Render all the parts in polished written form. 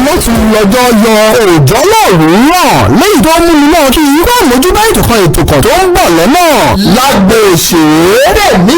mọ́tò lọ́jọ́ yọ òòjọ́ lọ́rùn náà lẹ́yìn tó mú mi náà kí irú àmójúbá ètò kan tó ń bọ̀ lọ́nà lágbo òṣèré. bẹ́ẹ̀ni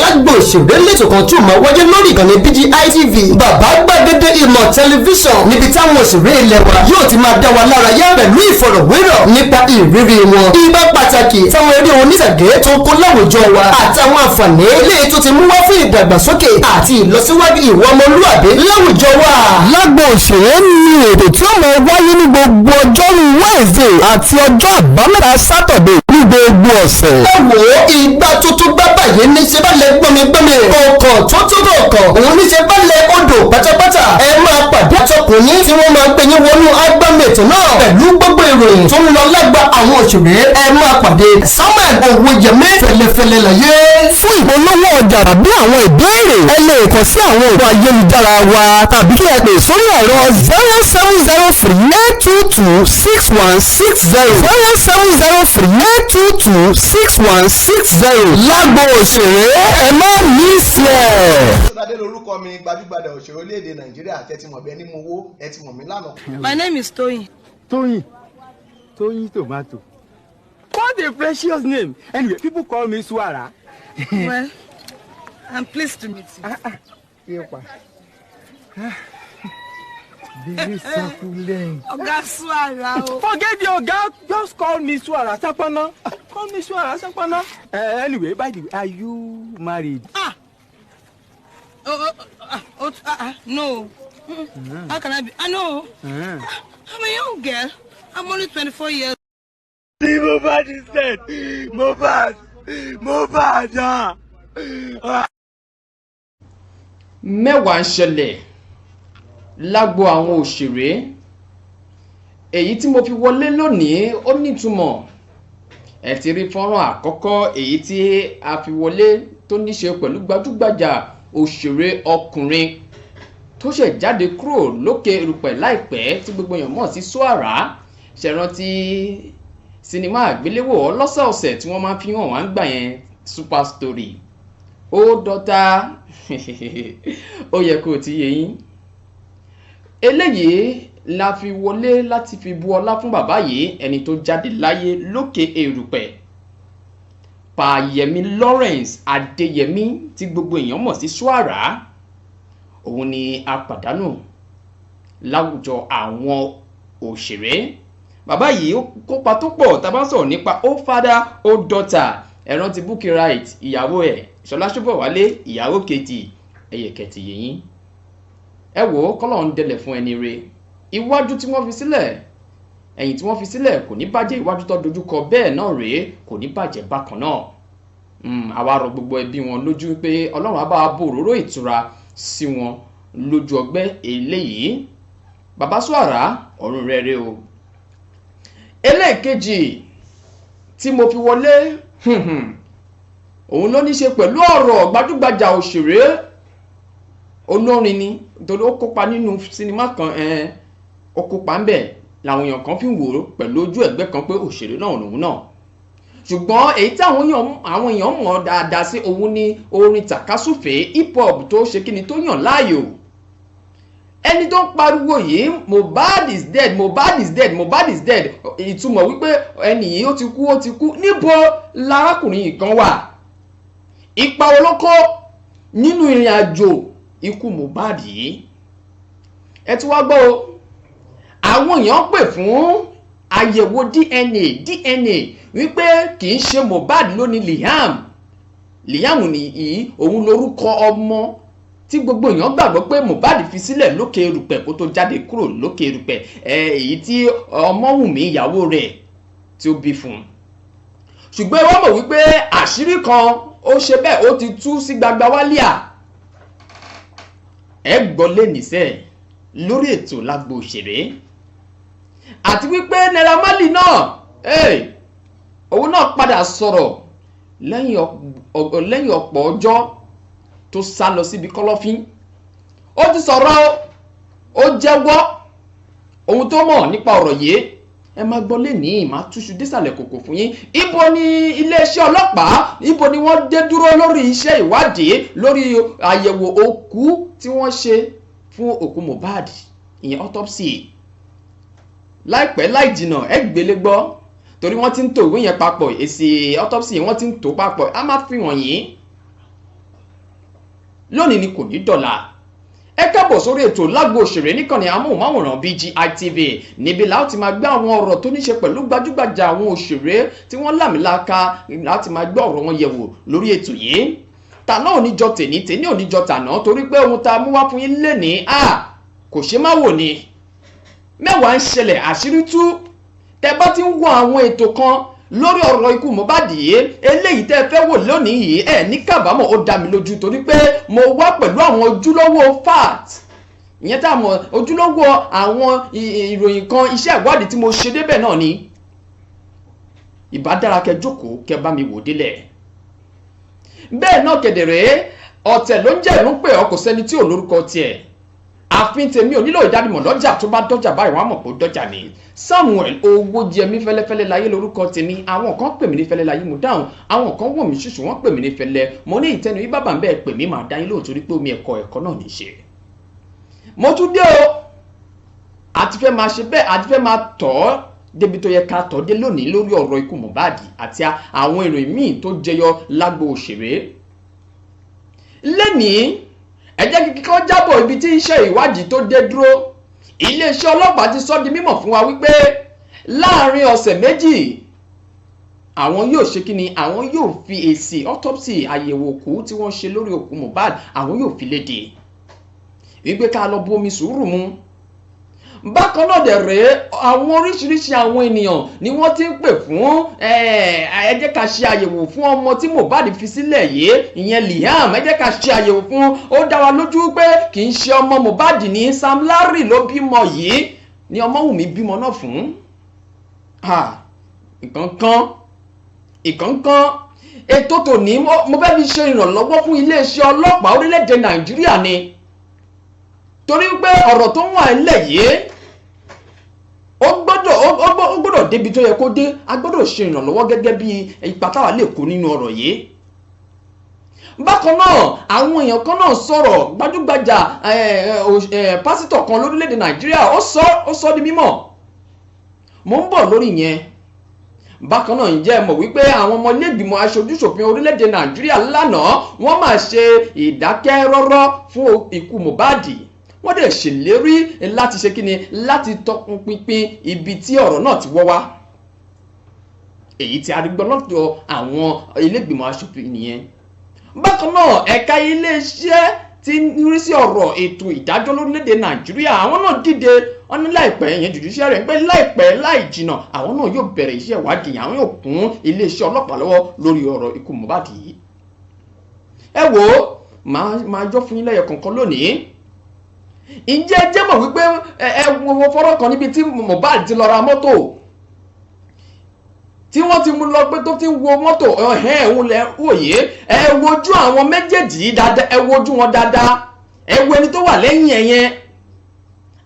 lágbo òṣèré lẹ́tọ̀ kan tí ó máa wáyé lórí ìkànnì BGI TV bàbá gbàgede ìmọ̀ tẹlifíṣàn níbi táwọn òṣèré ilẹ̀ wa yóò ti máa dá wa lára yá pẹ̀lú ìfọ̀rọ̀wérọ̀ nípa ìrírí wọn ibà pàtàkì táwọn eré onítàgé tó ń kó láwùjọ wa àtàwọn àǹfààní eléyìí tó ti mú wá fún ìdàgbàsókè àti ìlọsíwájú ìwà ọmọlúwàbí láwùjọ wa. lágbo òṣèré ni ètò tí ó máa wáyé ní gbogbo ọjọ́rú Wednesday àti ọjọ́ àbámẹ́ta Saturday ní gbogbo ọ̀sẹ̀. ẹ wò ó ìgbà tuntun bá báyìí ní ṣe bá lẹ gbọmígbọmí ọkọ̀ tó tó ọkọ̀ òun ní ṣe bá lẹ odò pátápátá ẹ máa pàdé àtọkùnrin tí wọ́n máa gbé yín wọnú agbámẹ̀tò náà pẹ̀lú gbogbo ìròyìn tó ń lọ lágbà àwọn òṣèré ẹ máa pàdé Samuel Owóyẹmí fẹlẹfẹlẹ láyé. fún ìpolówó ọjà tàbí àwọn ìbéèrè ẹ lè kàn sí àwọn òpó ayélujára wa tàbí kí ẹ pè sórí ẹ̀rọ 07038226160 07038226160 lágbo òṣèré ẹ má mí sí ẹ. Adé lorúkọ mi gbajúgbajà òṣèré orílẹ̀-èdè Nàìjíríà tẹ́tí mọ̀ bẹ́ẹ̀ ní mo wó ẹ ti mọ̀ mí lánàá. My name is Toyin. Toyin Tomato. What a precious name. Anyway, people call me Suara. Well, I'm pleased to meet you. Very succulent. Oga Suara. Forget your girl. Just call me Suara Sapana. Call me Suara Sapana. Anyway, by the way, are you married? No. How can I be? No. I'm a young girl. I'm only 24 years. Mobahd is dead. Mobahd. Mẹ́wàá ń ṣẹlẹ̀ lágbo àwọn òṣèré. Èyí tí mo fi wọlé lónìí ó nítumọ̀. Ẹ ti rí fọ́nrán àkọ́kọ́ èyí tí a fi wọlé tó ní ṣe pẹ̀lú gbajúgbajà òṣèré ọkùnrin tó ṣẹ̀ jáde kúrò lókè erùpẹ̀ láìpẹ́ tí gbogbo èèyàn mọ̀ sí Suara. Ṣẹ̀rántí sinimá àgbéléwò ọlọ́sọ̀ọ̀sẹ̀ tí wọ́n máa fi hàn wá ń gbà yẹn Super Story. Ó dọ́ta ó yẹ kó ti yé yín. Eléyìí la fi wọlé láti fi bu ọlá fún bàbá yìí ẹni tó jáde láyé lókè erùpẹ̀. Pàyẹ̀mí Lawrence Adéyẹmí tí gbogbo èèyàn mọ̀ sí Suara. Òun ni a pàdánù láwùjọ àwọn òṣèré. Bàbá yìí ó kópa tó pọ̀ tá bá sọ̀rọ̀ nípa ó father ó daughter. Ẹ rántí Bukky Wright ìyàwó ẹ̀ Ṣọlá Ṣóbọ̀wálé ìyàwó kejì ẹ̀yẹ̀kẹ̀tì yìí. Ẹ wò ó kọ́lọ̀ ń dẹlẹ̀ fún ẹni re. Iwájú tí wọ́n fi sílẹ̀ ẹ̀yìn tí wọ́n fi sílẹ̀ kò ní bàjẹ́, iwájú tó dojúkọ bẹ́ẹ̀ náà rèé kò ní bàjẹ́ bákan náà. Àwa rọ̀ gbogbo ẹbí wọn lójú pé Ọlọ́run á bá wa bò òróró ìtura sí wọn lójú ọgbẹ́ eléyìí. Bàbá Suara ọ̀run rere o. Ẹlẹ́ẹ̀kejì tí mo fi wọlé òun ló ní ṣe pẹ̀lú ọ̀rọ̀ gbajúgbajà òṣèré olórin ni torí ó kópa nínú sinimá kan ó kópa ńbẹ̀ làwọn èèyàn kan fi ń wò ó pẹ̀lú ojú ẹ̀gbẹ́ kan pé òṣèré náà lòun náà. Ṣùgbọ́n èyí tí àwọn èèyàn mọ̀ dáadáa sí òun ni orin tàkásùfèé hip hop tó ṣe kíni tó yàn láàyò. Ẹni tó ń pariwo yìí Mobahd is dead, Mobahd is dead, Mobahd is dead. Ìtumọ̀ wípé ẹni yìí ó ti kú. Níbo lárákùnrin yìí kan wà? Ipa wo ló kó nínú ìrìn àjò ikú Mobahd yìí? Ẹ ti wá gbọ́ o. Àwọn èèyàn pè fún àyẹ̀wò DNA wípé kì í ṣe Mobahd ló ní Liam nìyí òun lórúkọ ọmọ tí gbogbo èèyàn gbàgbọ́ pé Mobahd fi sílẹ̀ lókè erùpẹ̀ kó tó jáde kúrò lókè erùpẹ̀ èyí tí Ọmọ́wùmí ìyàwó rẹ̀ tí ó bí fún. Ṣùgbọ́n wọ́n mọ̀ wípé àṣírí kan ó ṣe bẹ́ẹ̀ ó ti tú sí gbagba wálíà. Ẹ gbọ́ lé nìṣẹ́ lórí ètò lágbo òṣèré. Àti wípé Naira Marley náà òun náà padà sọ̀rọ̀ lẹ́yìn ọ̀pọ̀ ọjọ́ tó sá lọ síbi kọ́lọ́fín. Ó ti sọ̀rọ̀ ó jẹ́wọ́ ohun tó mọ̀ nípa ọ̀rọ̀ yìí. Ẹ máa gbọ́ lẹ́nìí máa túṣu désàlẹ̀ kòkò fún yín. Ibo ni iléeṣẹ́ ọlọ́pàá ibo ni wọ́n dé dúró lórí iṣẹ́ ìwádìí lórí àyẹ̀wò òkú tí wọ́n ṣe fún òkú Mobahd. ìyẹn autopsy láìpẹ́ láì jìnnà ẹ gbélé gbọ́ torí wọ́n ti ń tò ìwé yẹn papọ̀ èsì autopsy wọ́n ti ń tò papọ̀ a máa fi wọ̀n yín lónìí ni kò ní dọ̀la. Ẹ káàbọ̀ sórí ètò lágbo òṣèré níkànnì amóhùnmáwòrán BGI TV níbi láti ti máa gbé àwọn ọ̀rọ̀ tó níṣe pẹ̀lú gbajúgbajà àwọn òṣèré tí wọ́n lámìláka láti máa gbé ọ̀rọ̀ wọn yẹ̀wò lórí ètò yìí. Tàná ò ní jọ tèní, tèní ò ní jọ tàná torí pé ohun tá a mú wá fún yín lénìí kò ṣe má wò ni. Mẹ́wàá ń ṣẹlẹ̀ àṣírí tú. Tẹ́ bá ti ń wo àwọn ètò kan lórí ọ̀rọ̀ ikú Mohbad yìí eléyìí tẹ́ fẹ́ wò lónìí yìí ní kábàámọ̀ ó dá mi lójú torí pé mo wá pẹ̀lú àwọn ojúlówó fact ìyẹn tá a mọ̀ ojúlówó àwọn ìròyìn kan iṣẹ́ ìwádìí tí mo ṣe débẹ̀ náà ni ìbá dára kẹ́ jókòó kẹ́ bá mi wò délẹ̀. Bẹ́ẹ̀ náà kẹ̀dẹ̀rẹ́ ọ̀tẹ̀ ló ń jẹ́ ìrún pé ọ kò sẹ́ni tí ò lórúkọ tiẹ̀ àfin tèmi ò nílò ìdánimọ̀ lọ́jà tó bá dọ́jà báyìí wọ́n á mọ̀ pé ó dọ́jà ni. Samuel Owójẹmí fẹ́lẹ́fẹ́lẹ́ láyé lórúkọ tèmi àwọn kan pè mí ní fẹ́lẹ́ láyé mo dáhùn àwọn kan wò mí ṣùṣù wọ́n pè mí ní fẹ́lẹ́ mo ní ìtẹnu yí bàbá ń bẹ́ẹ̀ pè mí máa dá yín lóòótọ́ pé omi ẹ̀kọ́ náà ní í ṣe. Mo tún dé o àti fẹ́ máa ṣe bẹ́ẹ̀ àti fẹ́ máa tọ́ débi tó yẹ ká tọ́ dé lónìí lórí ọ̀rọ̀ ikú Mohbad àti àwọn ìròyìn míì tó jẹyọ lágbo òṣèré. Lẹ́nìí ẹ jẹ́ kí kíkọ́ jábọ̀ ibi tí iṣẹ́ ìwádìí tó dé dúró. Iléeṣẹ́ ọlọ́pàá ti sọ di mímọ̀ fún wa wípé láàrin ọ̀sẹ̀ méjì àwọn yóò ṣe kí ni àwọn yóò fi èsì autopsy àyẹ̀wò òkú tí wọ́n ṣe lórí òkú Mohbad àwọn yóò fi léde wípé ká lọ bu omi sùúrù mu. Bákan náà dẹ̀ rèé àwọn oríṣiríṣi àwọn ènìyàn ni wọ́n ti ń pè fún ẹ jẹ́ ká ṣe àyẹ̀wò fún ọmọ tí Mohbad fi sílẹ̀ yìí ìyẹn Liam ẹ jẹ́ ká ṣe àyẹ̀wò fún ó dá wa lójú pé kì í ṣe ọmọ Mohbad ní Sam Larry ló bímọ yìí ni Ọmọ́wùmí bímọ náà fún. ìkànkan ètò tòní mo fẹ́ fi ṣe ìrànlọ́wọ́ fún iléeṣẹ́ ọlọ́pàá orílẹ̀-èdè Nàìjíríà ni torí pé ọ̀rọ̀ tó ń wà nílẹ̀ yìí ó gbọ́dọ̀ débi tó yẹ kó dé a gbọ́dọ̀ ṣe ìrànlọ́wọ́ gẹ́gẹ́ bí ipa táwa lè kó nínú ọ̀rọ̀ yìí. Bákan náà àwọn èèyàn kan náà sọ̀rọ̀ gbajúgbajà pásítọ̀ kan lórílẹ̀‐èdè Nàìjíríà ó sọ di mímọ̀ mo ń bọ̀ lórí yẹn. Bákan náà ǹjẹ́ mọ̀ wípé àwọn ọmọ ilé ìgbìmọ̀ aṣojúṣòfin orílẹ̀‐èdè Nàìjíríà lánàá wọ́n máa ṣe ìdákẹ́rọ́rọ́ fún ikú Mohbad wọ́n dẹ̀ ṣèlérí láti ṣe kíni láti tọpinpin ibi tí ọ̀rọ̀ náà ti wọ́ wá èyí tí arígbọ́n lọ́dọ̀ àwọn ilé-ìgbìmọ̀ aṣòfin nìyẹn. Bákan náà ẹ̀ka iléeṣẹ́ tí ń rí sí ọ̀rọ̀ ètò ìdájọ́ lórílẹ̀‐èdè Nàìjíríà àwọn náà dìde wọ́n ní láìpẹ́ ìyẹn judiciary rẹ̀ pé láìpẹ́ láì jìnnà àwọn náà yóò bẹ̀rẹ̀ iṣẹ́ ìwádìí àwọn yóò kún iléeṣẹ́ ọlọ́pàá lọ́wọ́ lórí ọ̀rọ̀ ikú Mohbad yìí. Ẹ wò ó máa jọ fún yín lẹ́yọ kọ̀ọ̀kan lónìí. Ǹjẹ́ ẹ jẹ́ mọ̀ wípé ẹ wo fọ́rọ̀ kan níbi tí Mohbad ti lọ ra mọ́tò tí wọ́n ti mú lọ pé tó ti ń wo mọ́tò òun lẹ̀ wòye ẹ wojú àwọn méjèèjì dáadáa ẹ wojú wọn dáadáa ẹ wo ẹni tó wà lẹ́yìn ẹ̀yẹn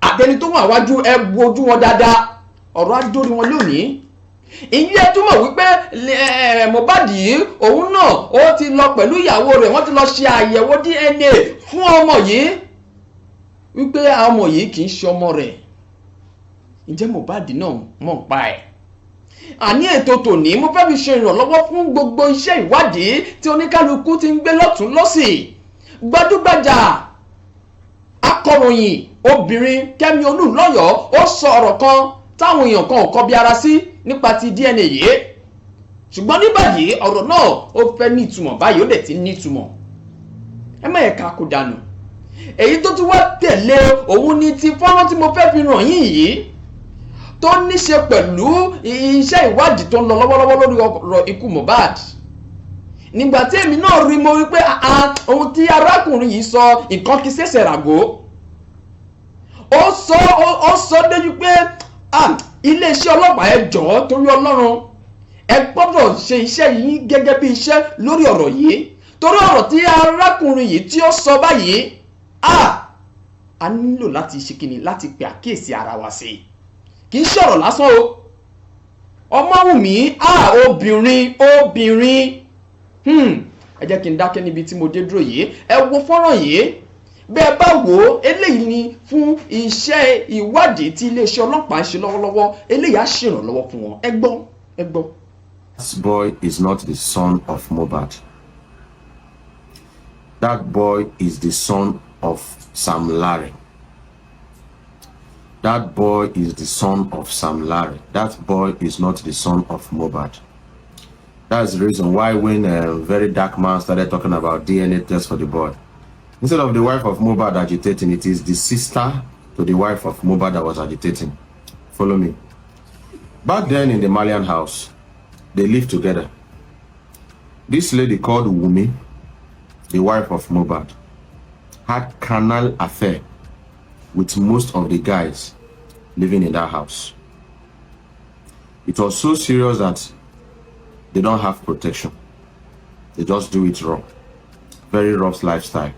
àtẹni tó wà wájú ẹ wojú wọn dáadáa ọ̀rọ̀ adórí wọn lónìí. Ìyẹn túmọ̀ wípé Mohbad yìí òun náà ó ti lọ pẹ̀lú ìyàwó rẹ̀ wọ́n ti lọ ṣe àyẹ̀wò DNA fún ọmọ yìí wípé ọmọ yìí kì í ṣe ọmọ rẹ̀. Ǹjẹ́ Mohbad náà mọ̀ ń pa ẹ̀? Àní ètò tòní mo fẹ́ fi ṣe ìrànlọ́wọ́ fún gbogbo iṣẹ́ ìwádìí tí oníkálukú ti ń gbé lọ́tún lọ́sì. Gbajúgbajà akọ̀ròyìn obìnrin Kẹ́mi Olúnlọ́yọ̀ ó sọ ọ̀rọ̀ kan táwọn èèyàn kan ò kọbi ara sí nípa ti DNA yìí ṣùgbọ́n ní báyìí ọ̀rọ̀ náà ó fẹ́ ní ìtumọ̀ báyìí ó dẹ̀ ti ní ìtumọ̀ ẹ má yẹ ká kó dànù. Èyí tó tún wá tẹ̀lé òun ni ti fọ́nrán tí mo fẹ́ fi ràn yín yìí tó ní ṣe pẹ̀lú iṣẹ́ ìwádìí tó ń lọ lọ́wọ́lọ́wọ́ lórí ọ̀rọ̀ ikú Mohbad. Nígbà tí èmi náà rí mo rí pé ohun tí arákùnrin yìí sọ nǹkan kì í ṣẹ̀ṣẹ̀ ràgó. Ó sọ déjú pé iléeṣẹ́ ọlọ́pàá ẹ jọ̀ọ́ torí Ọlọ́run ẹ gbọ́dọ̀ ṣe iṣẹ́ yìí gẹ́gẹ́ bí iṣẹ́ lórí ọ̀rọ̀ yìí torí ọ̀rọ̀ tí arákùnrin yìí tí ó sọ báyìí a nílò láti ṣe kíni láti pe àkíyèsí ara wa sí kì í ṣọ̀rọ̀ lásán o. Ọmọ́wùmí obìnrin ẹ jẹ́ kí n dákẹ́ níbi tí mo dé dúró yìí ẹ wo fọ́nrán yìí bẹ́ẹ̀ bá wò ó eléyìí ni fún iṣẹ́ ìwádìí tí iléeṣẹ́ ọlọ́pàá ń ṣe lọ́wọ́lọ́wọ́ eléyìí á ṣèrànlọ́wọ́ fún wọn ẹ gbọ́. This boy is not the son of Mobahd. That boy is the son of Sam Larry. That boy is the son of Sam Larry. That boy is not the son of Mobahd. That's the reason why when a very dark man started talking about DNA test for the boy, instead of the wife of Mobahd agitating, it is the sister to the wife of Mobahd that was agitating. Follow me. Back then in the Malian house, they lived together. This lady called Wumi, the wife of Mobahd, had carnal affair with most of the guys living in that house. It was so serious that they don't have protection. They just do it raw. Very rough lifestyle.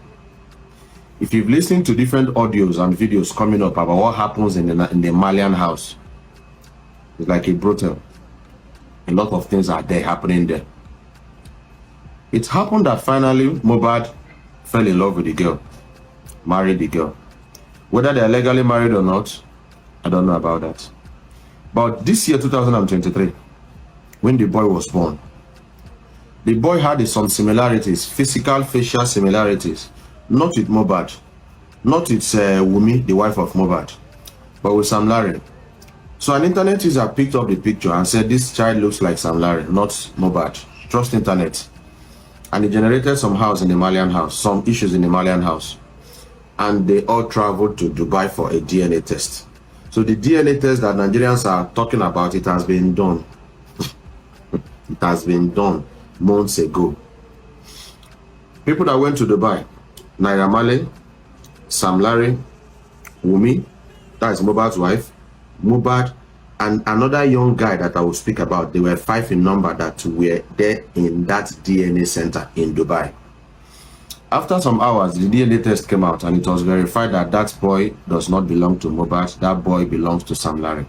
If you've listened to different audios and videos coming up about what happens in the Malian house, it's like a brothel. A lot of things are there happening there. It happened that finally Mobahd fell in love with the girl, married the girl. Whether they are legally married or not, I don't know about that. But this year, 2023, when the boy was born, the boy had some similarities, physical, facial similarities, not with Mobahd, not with Wumi, the wife of Mobahd, but with Sam Larry. So an internet user picked up the picture and said, this child looks like Sam Larry, not Mobahd. Trust internet. And it generated some house in the Malian house, some issues in the Malian house. And they all traveled to Dubai for a DNA test. So the DNA test that Nigerians are talking about, it has been done. It has been done months ago. People that went to Dubai, Naira Marley, Sam Larry, Wumi, that is Mobahd's wife, Mobahd, and another young guy that I will speak about. They were 5 in number that were there in that DNA center in Dubai. After some hours, the DNA test came out and it was verified that that boy does not belong to Mobahd. That boy belongs to Sam Larry.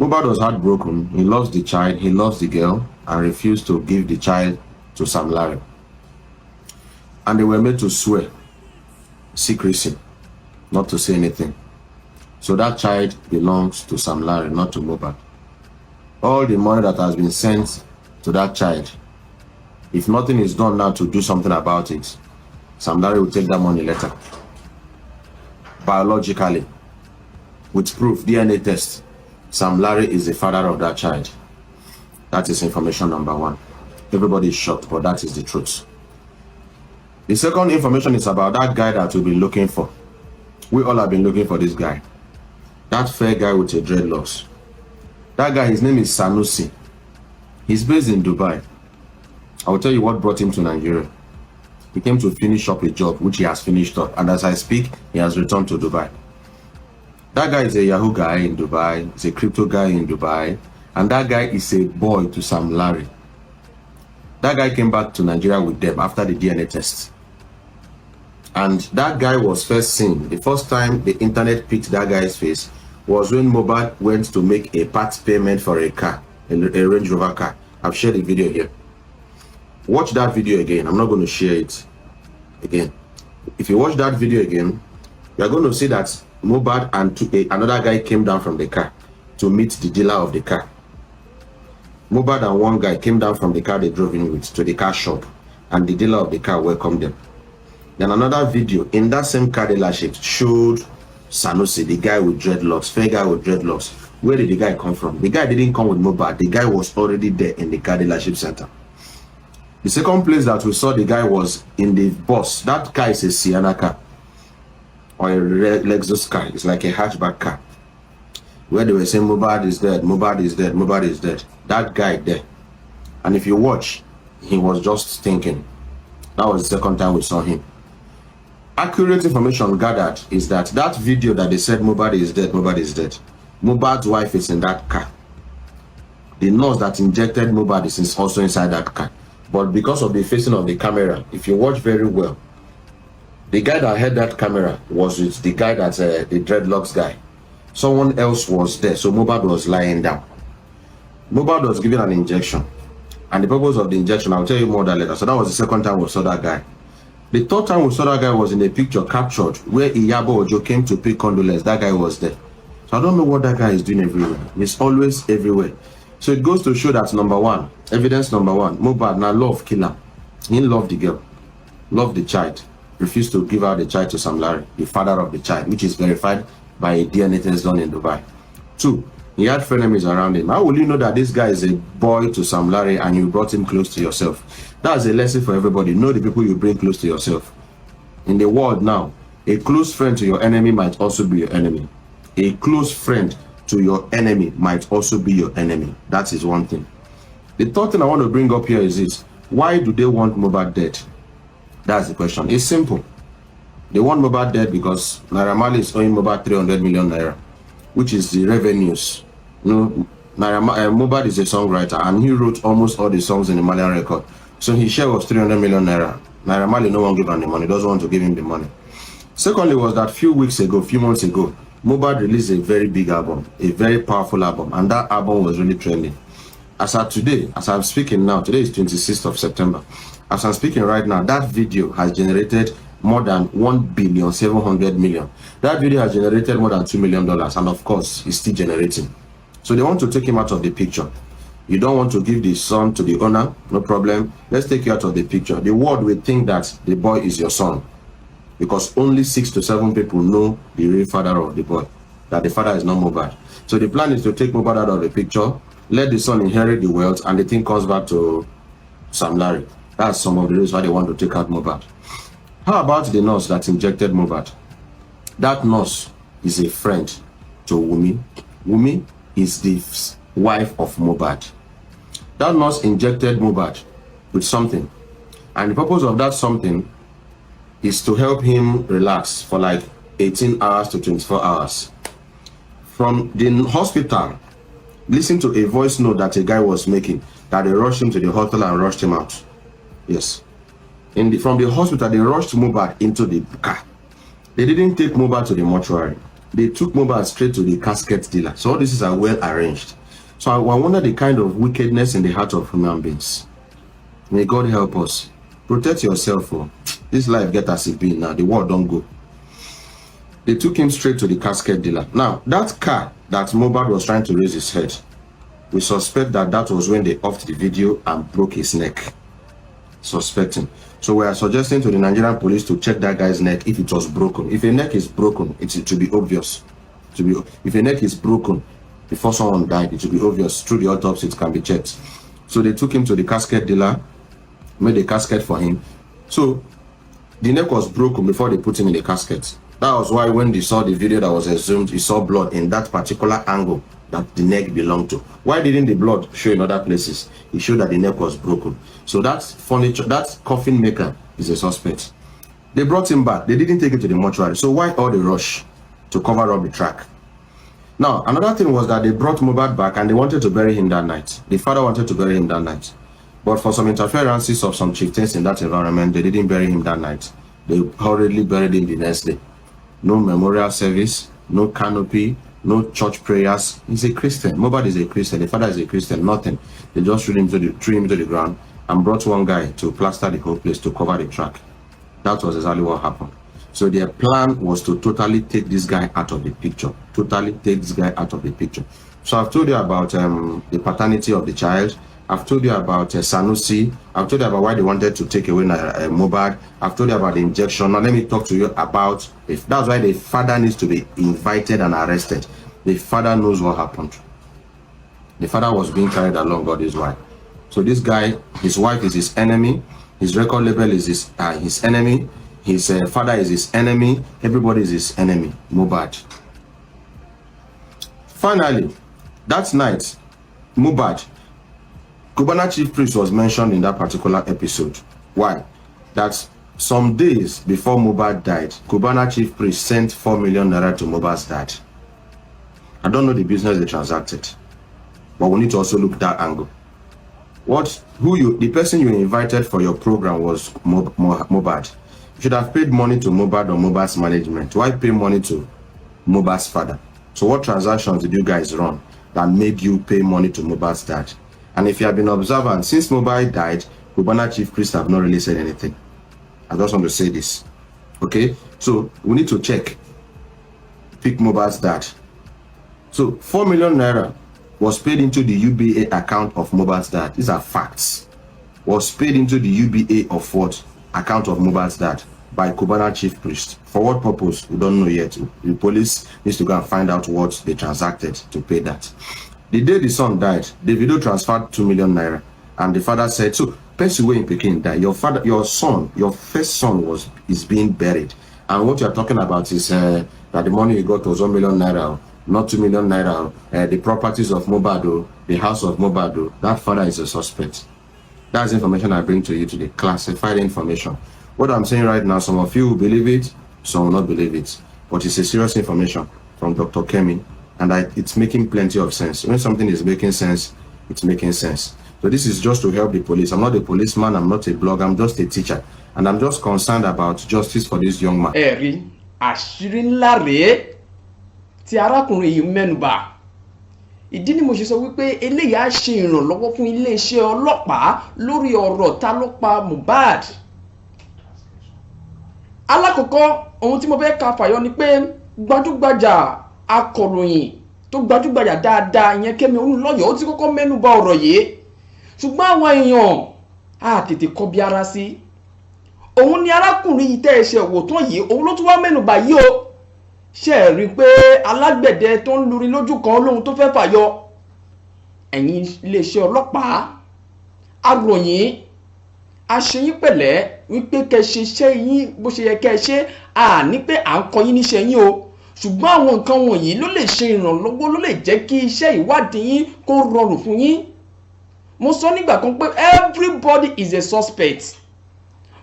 Mobahd was heartbroken. He lost the child, he lost the girl, and refused to give the child to Sam Larry. And they were made to swear secrecy, not to say anything. So that child belongs to Sam Larry, not to Mobahd. All the money that has been sent to that child, if nothing is done now to do something about it, Sam Larry will take that money later. Biologically, with proof, DNA test, Sam Larry is the father of that child. That is information number 1. Everybody is shocked, but that is the truth. The second information is about that guy that we've been looking for. We all have been looking for this guy. That fair guy with a dreadlocks. That guy, his name is Sanusi. He's based in Dubai. I will tell you what brought him to Nigeria. He came to finish up a job which he has finished up, and as I speak, he has returned to Dubai. That guy is a Yahoo guy in Dubai, he's a crypto guy in Dubai, and that guy is a boy to Sam Larry. That guy came back to Nigeria with them after the DNA test. And that guy was first seen, the first time the internet picked that guy's face was when Mobahd went to make a part payment for a car, a Range Rover car. I've shared the video here. Watch that video again. I'm not going to share it again. If you watch that video again, you're going to see that Mobahd and another guy came down from the car to meet the dealer of the car. Mobahd and one guy came down from the car they drove in with to the car shop, and the dealer of the car welcomed them. Then another video in that same car dealership showed Sanusi, the guy with dreadlocks, fair guy with dreadlocks. Where did the guy come from? The guy didn't come with Mobahd. The guy was already there in the car dealership center. The second place that we saw the guy was in the bus. That car is a Sienna car or a Lexus car. It's like a hatchback car. Where they were saying Mobahd is dead, Mobahd is dead, Mobahd is dead. That guy there. And if you watch, he was just thinking. That was the second time we saw him. Accurate information gathered is that that video that they said Mobahd is dead, Mobahd is dead. Mobahd's wife is in that car. The nurse that injected Mobahd is also inside that car. But because of the facing of the camera, if you watch very well, the guy that had that camera was with the guy that's the dreadlocks guy. Someone else was there, so Mobahd was lying down. Mobahd was given an injection. And the purpose of the injection, I'll tell you more that later. So that was the second time we saw that guy. The third time we saw that guy was in a picture captured where Iyabo Ojo came to pay condolence. That guy was there. So I don't know what that guy is doing everywhere. He's always everywhere. So it goes to show that number one, evidence number one, Mobahd now love killer. He loved the girl, loved the child, refused to give out the child to Sam Larry, the father of the child, which is verified by a DNA test done in Dubai. 2, he had frenemies around him. How will you know that this guy is a boy to Sam Larry and you brought him close to yourself? That's a lesson for everybody. Know the people you bring close to yourself. In the world now, a close friend to your enemy might also be your enemy. A close friend to your enemy might also be your enemy. That is one thing. The third thing I want to bring up here is this. Why do they want Mobahd dead? That's the question. It's simple. They want Mobahd dead because Naira Marley is owing Mobahd 300 million naira, which is the revenues. You know, Mobahd is a songwriter and he wrote almost all the songs in the Malian record. So his share was 300 million naira. Naira Marley no one give him the money, doesn't want to give him the money. Secondly was that few months ago, Mobahd released a very big album, a very powerful album, and that album was really trending. As of today, as I'm speaking now, today is 26th of September. As I'm speaking right now, that video has generated more than 1.7 billion. That video has generated more than $2 million, and of course, it's still generating. So they want to take him out of the picture. You don't want to give the son to the owner, no problem. Let's take you out of the picture. The world will think that the boy is your son, because only 6 to 7 people know the real father of the boy, that the father is not Mobahd. So the plan is to take Mobahd out of the picture, let the son inherit the wealth, and the thing comes back to Sam Larry. That's some of the reasons why they want to take out Mobahd. How about the nurse that injected Mobahd? That nurse is a friend to Wumi. Wumi is the wife of Mobahd. That nurse injected Mobahd with something, and the purpose of that something is to help him relax for like 18 hours to 24 hours. From the hospital, listen to a voice note that a guy was making, that they rushed him to the hospital and rushed him out. Yes. From the hospital, they rushed Mobahd into the car. They didn't take Mobahd to the mortuary. They took Mobahd straight to the casket dealer. So all this is well arranged. So I wonder the kind of wickedness in the heart of human beings. May God help us. Protect yourself. Oh. This life get as it be now. The world don't go. They took him straight to the casket dealer. Now, that car that Mobahd was trying to raise his head, we suspect that that was when they offed the video and broke his neck. Suspecting. So we are suggesting to the Nigerian police to check that guy's neck if it was broken. If a neck is broken, it should be obvious. If a neck is broken before someone died, it should be obvious. Through the autopsy, it can be checked. So they took him to the casket dealer, made a casket for him. So the neck was broken before they put him in the casket. That was why when they saw the video that was exhumed, he saw blood in that particular angle that the neck belonged to. Why didn't the blood show in other places? It showed that the neck was broken. So that furniture, that coffin maker is a suspect. They brought him back. They didn't take him to the mortuary. So why all the rush to cover up the track? Now, another thing was that they brought Mobahd back and they wanted to bury him that night. The father wanted to bury him that night. But for some interferences of some chieftains in that environment, they didn't bury him that night. They hurriedly buried him the next day. No memorial service, no canopy, no church prayers. He's a Christian. Mobahd is a Christian. The father is a Christian. Nothing. They just threw him to the ground and brought one guy to plaster the whole place to cover the track. That was exactly what happened. So their plan was to totally take this guy out of the picture. Totally take this guy out of the picture. So I've told you about the paternity of the child. I've told you about Sanusi. I've told you about why they wanted to take away Mobahd. I've told you about the injection. Now let me talk to you about if that's why the father needs to be invited and arrested. The father knows what happened. The father was being carried along. God is why. So this guy, his wife is his enemy. His record label is his enemy. His father is his enemy. Everybody is his enemy. Mobahd. Finally, that night, Mobahd, Cubana chief priest was mentioned in that particular episode. Why? That some days before Mobahd died, Cubana chief priest sent 4 million naira to Mobah's dad. I don't know the business they transacted, but we need to also look that angle. The person you invited for your program was Mobahd. You should have paid money to Mobahd or Mobah's management. Why pay money to Mobah's father? So what transactions did you guys run that made you pay money to Mobah's dad? And if you have been observant, since Mobahd died, Cubana chief priest have not really said anything. I just want to say this. Okay, so we need to check. Pick Mobah's dad. So 4 million naira was paid into the UBA account of Mobah's dad. These are facts. Was paid into the UBA of what? Account of Mobah's dad by Cubana chief priest. For what purpose? We don't know yet. The police needs to go and find out what they transacted to pay that. The day the son died, the video transferred 2 million naira, and the father said, so person wey in Pekin died, your son, your first son is being buried. And what you are talking about is that the money you got was 1 million naira, not 2 million naira. The properties of Mobahd, the house of Mobahd, that father is a suspect. That's information I bring to you today, classified information. What I'm saying right now, some of you will believe it, some will not believe it. But it's a serious information from Dr. Kemi, and it's making plenty of sense. When something is making sense, it's making sense. So this is just to help the police. I'm not a policeman, I'm not a blogger, I'm just a teacher. And I'm just concerned about justice for this young man. Ẹ̀rí àṣírí ńlá rèé tí arákùnrin yìí mẹ́nubà. Ìdí ni mo ṣe sọ wípé eléyìí á ṣe ìrànlọ́wọ́ fún iléeṣẹ́ ọlọ́pàá lórí ọ̀rọ̀ ta ló pa Mobahd. Alákọ̀ọ́kọ́ ohun tí mo fẹ́ ka fàyọ ni pé gbajúgbajà akọ̀ròyìn tó gbajúgbajà dáadáa ìyẹn Kẹ́mi Olúnlọ́yọ̀ ó ti kọ́kọ́ mẹ́nubà ọ̀rọ̀ yìí. Ṣùgbọ́n àwọn èèyàn á tètè kọbi ara sí. Òun ni arákùnrin yìí tẹ́ ẹ ṣe wò tán yìí, òun ló tún wá mẹ́nubà yìí o. Ṣé rí pé alágbẹ̀dẹ tó ń lurin lójú kan lóhun tó fẹ́ fàyọ. Ẹ̀yin iléeṣẹ́ ọlọ́pàá aròyìn aṣeyín pẹ̀lẹ́ wípé kẹ́ ṣe iṣẹ́ yín bó ṣe yẹ kẹ́ ṣe ní pé à ń kọ yín níṣẹ́ yín o. Ṣùgbọ́n àwọn nǹkan wọ̀nyí ló lè ṣe ìrànlọ́wọ́, ló lè jẹ́ kí iṣẹ́ ìwádìí yín kó rọrùn fún yín. Mo sọ nígbà kan pé everybody is a suspect.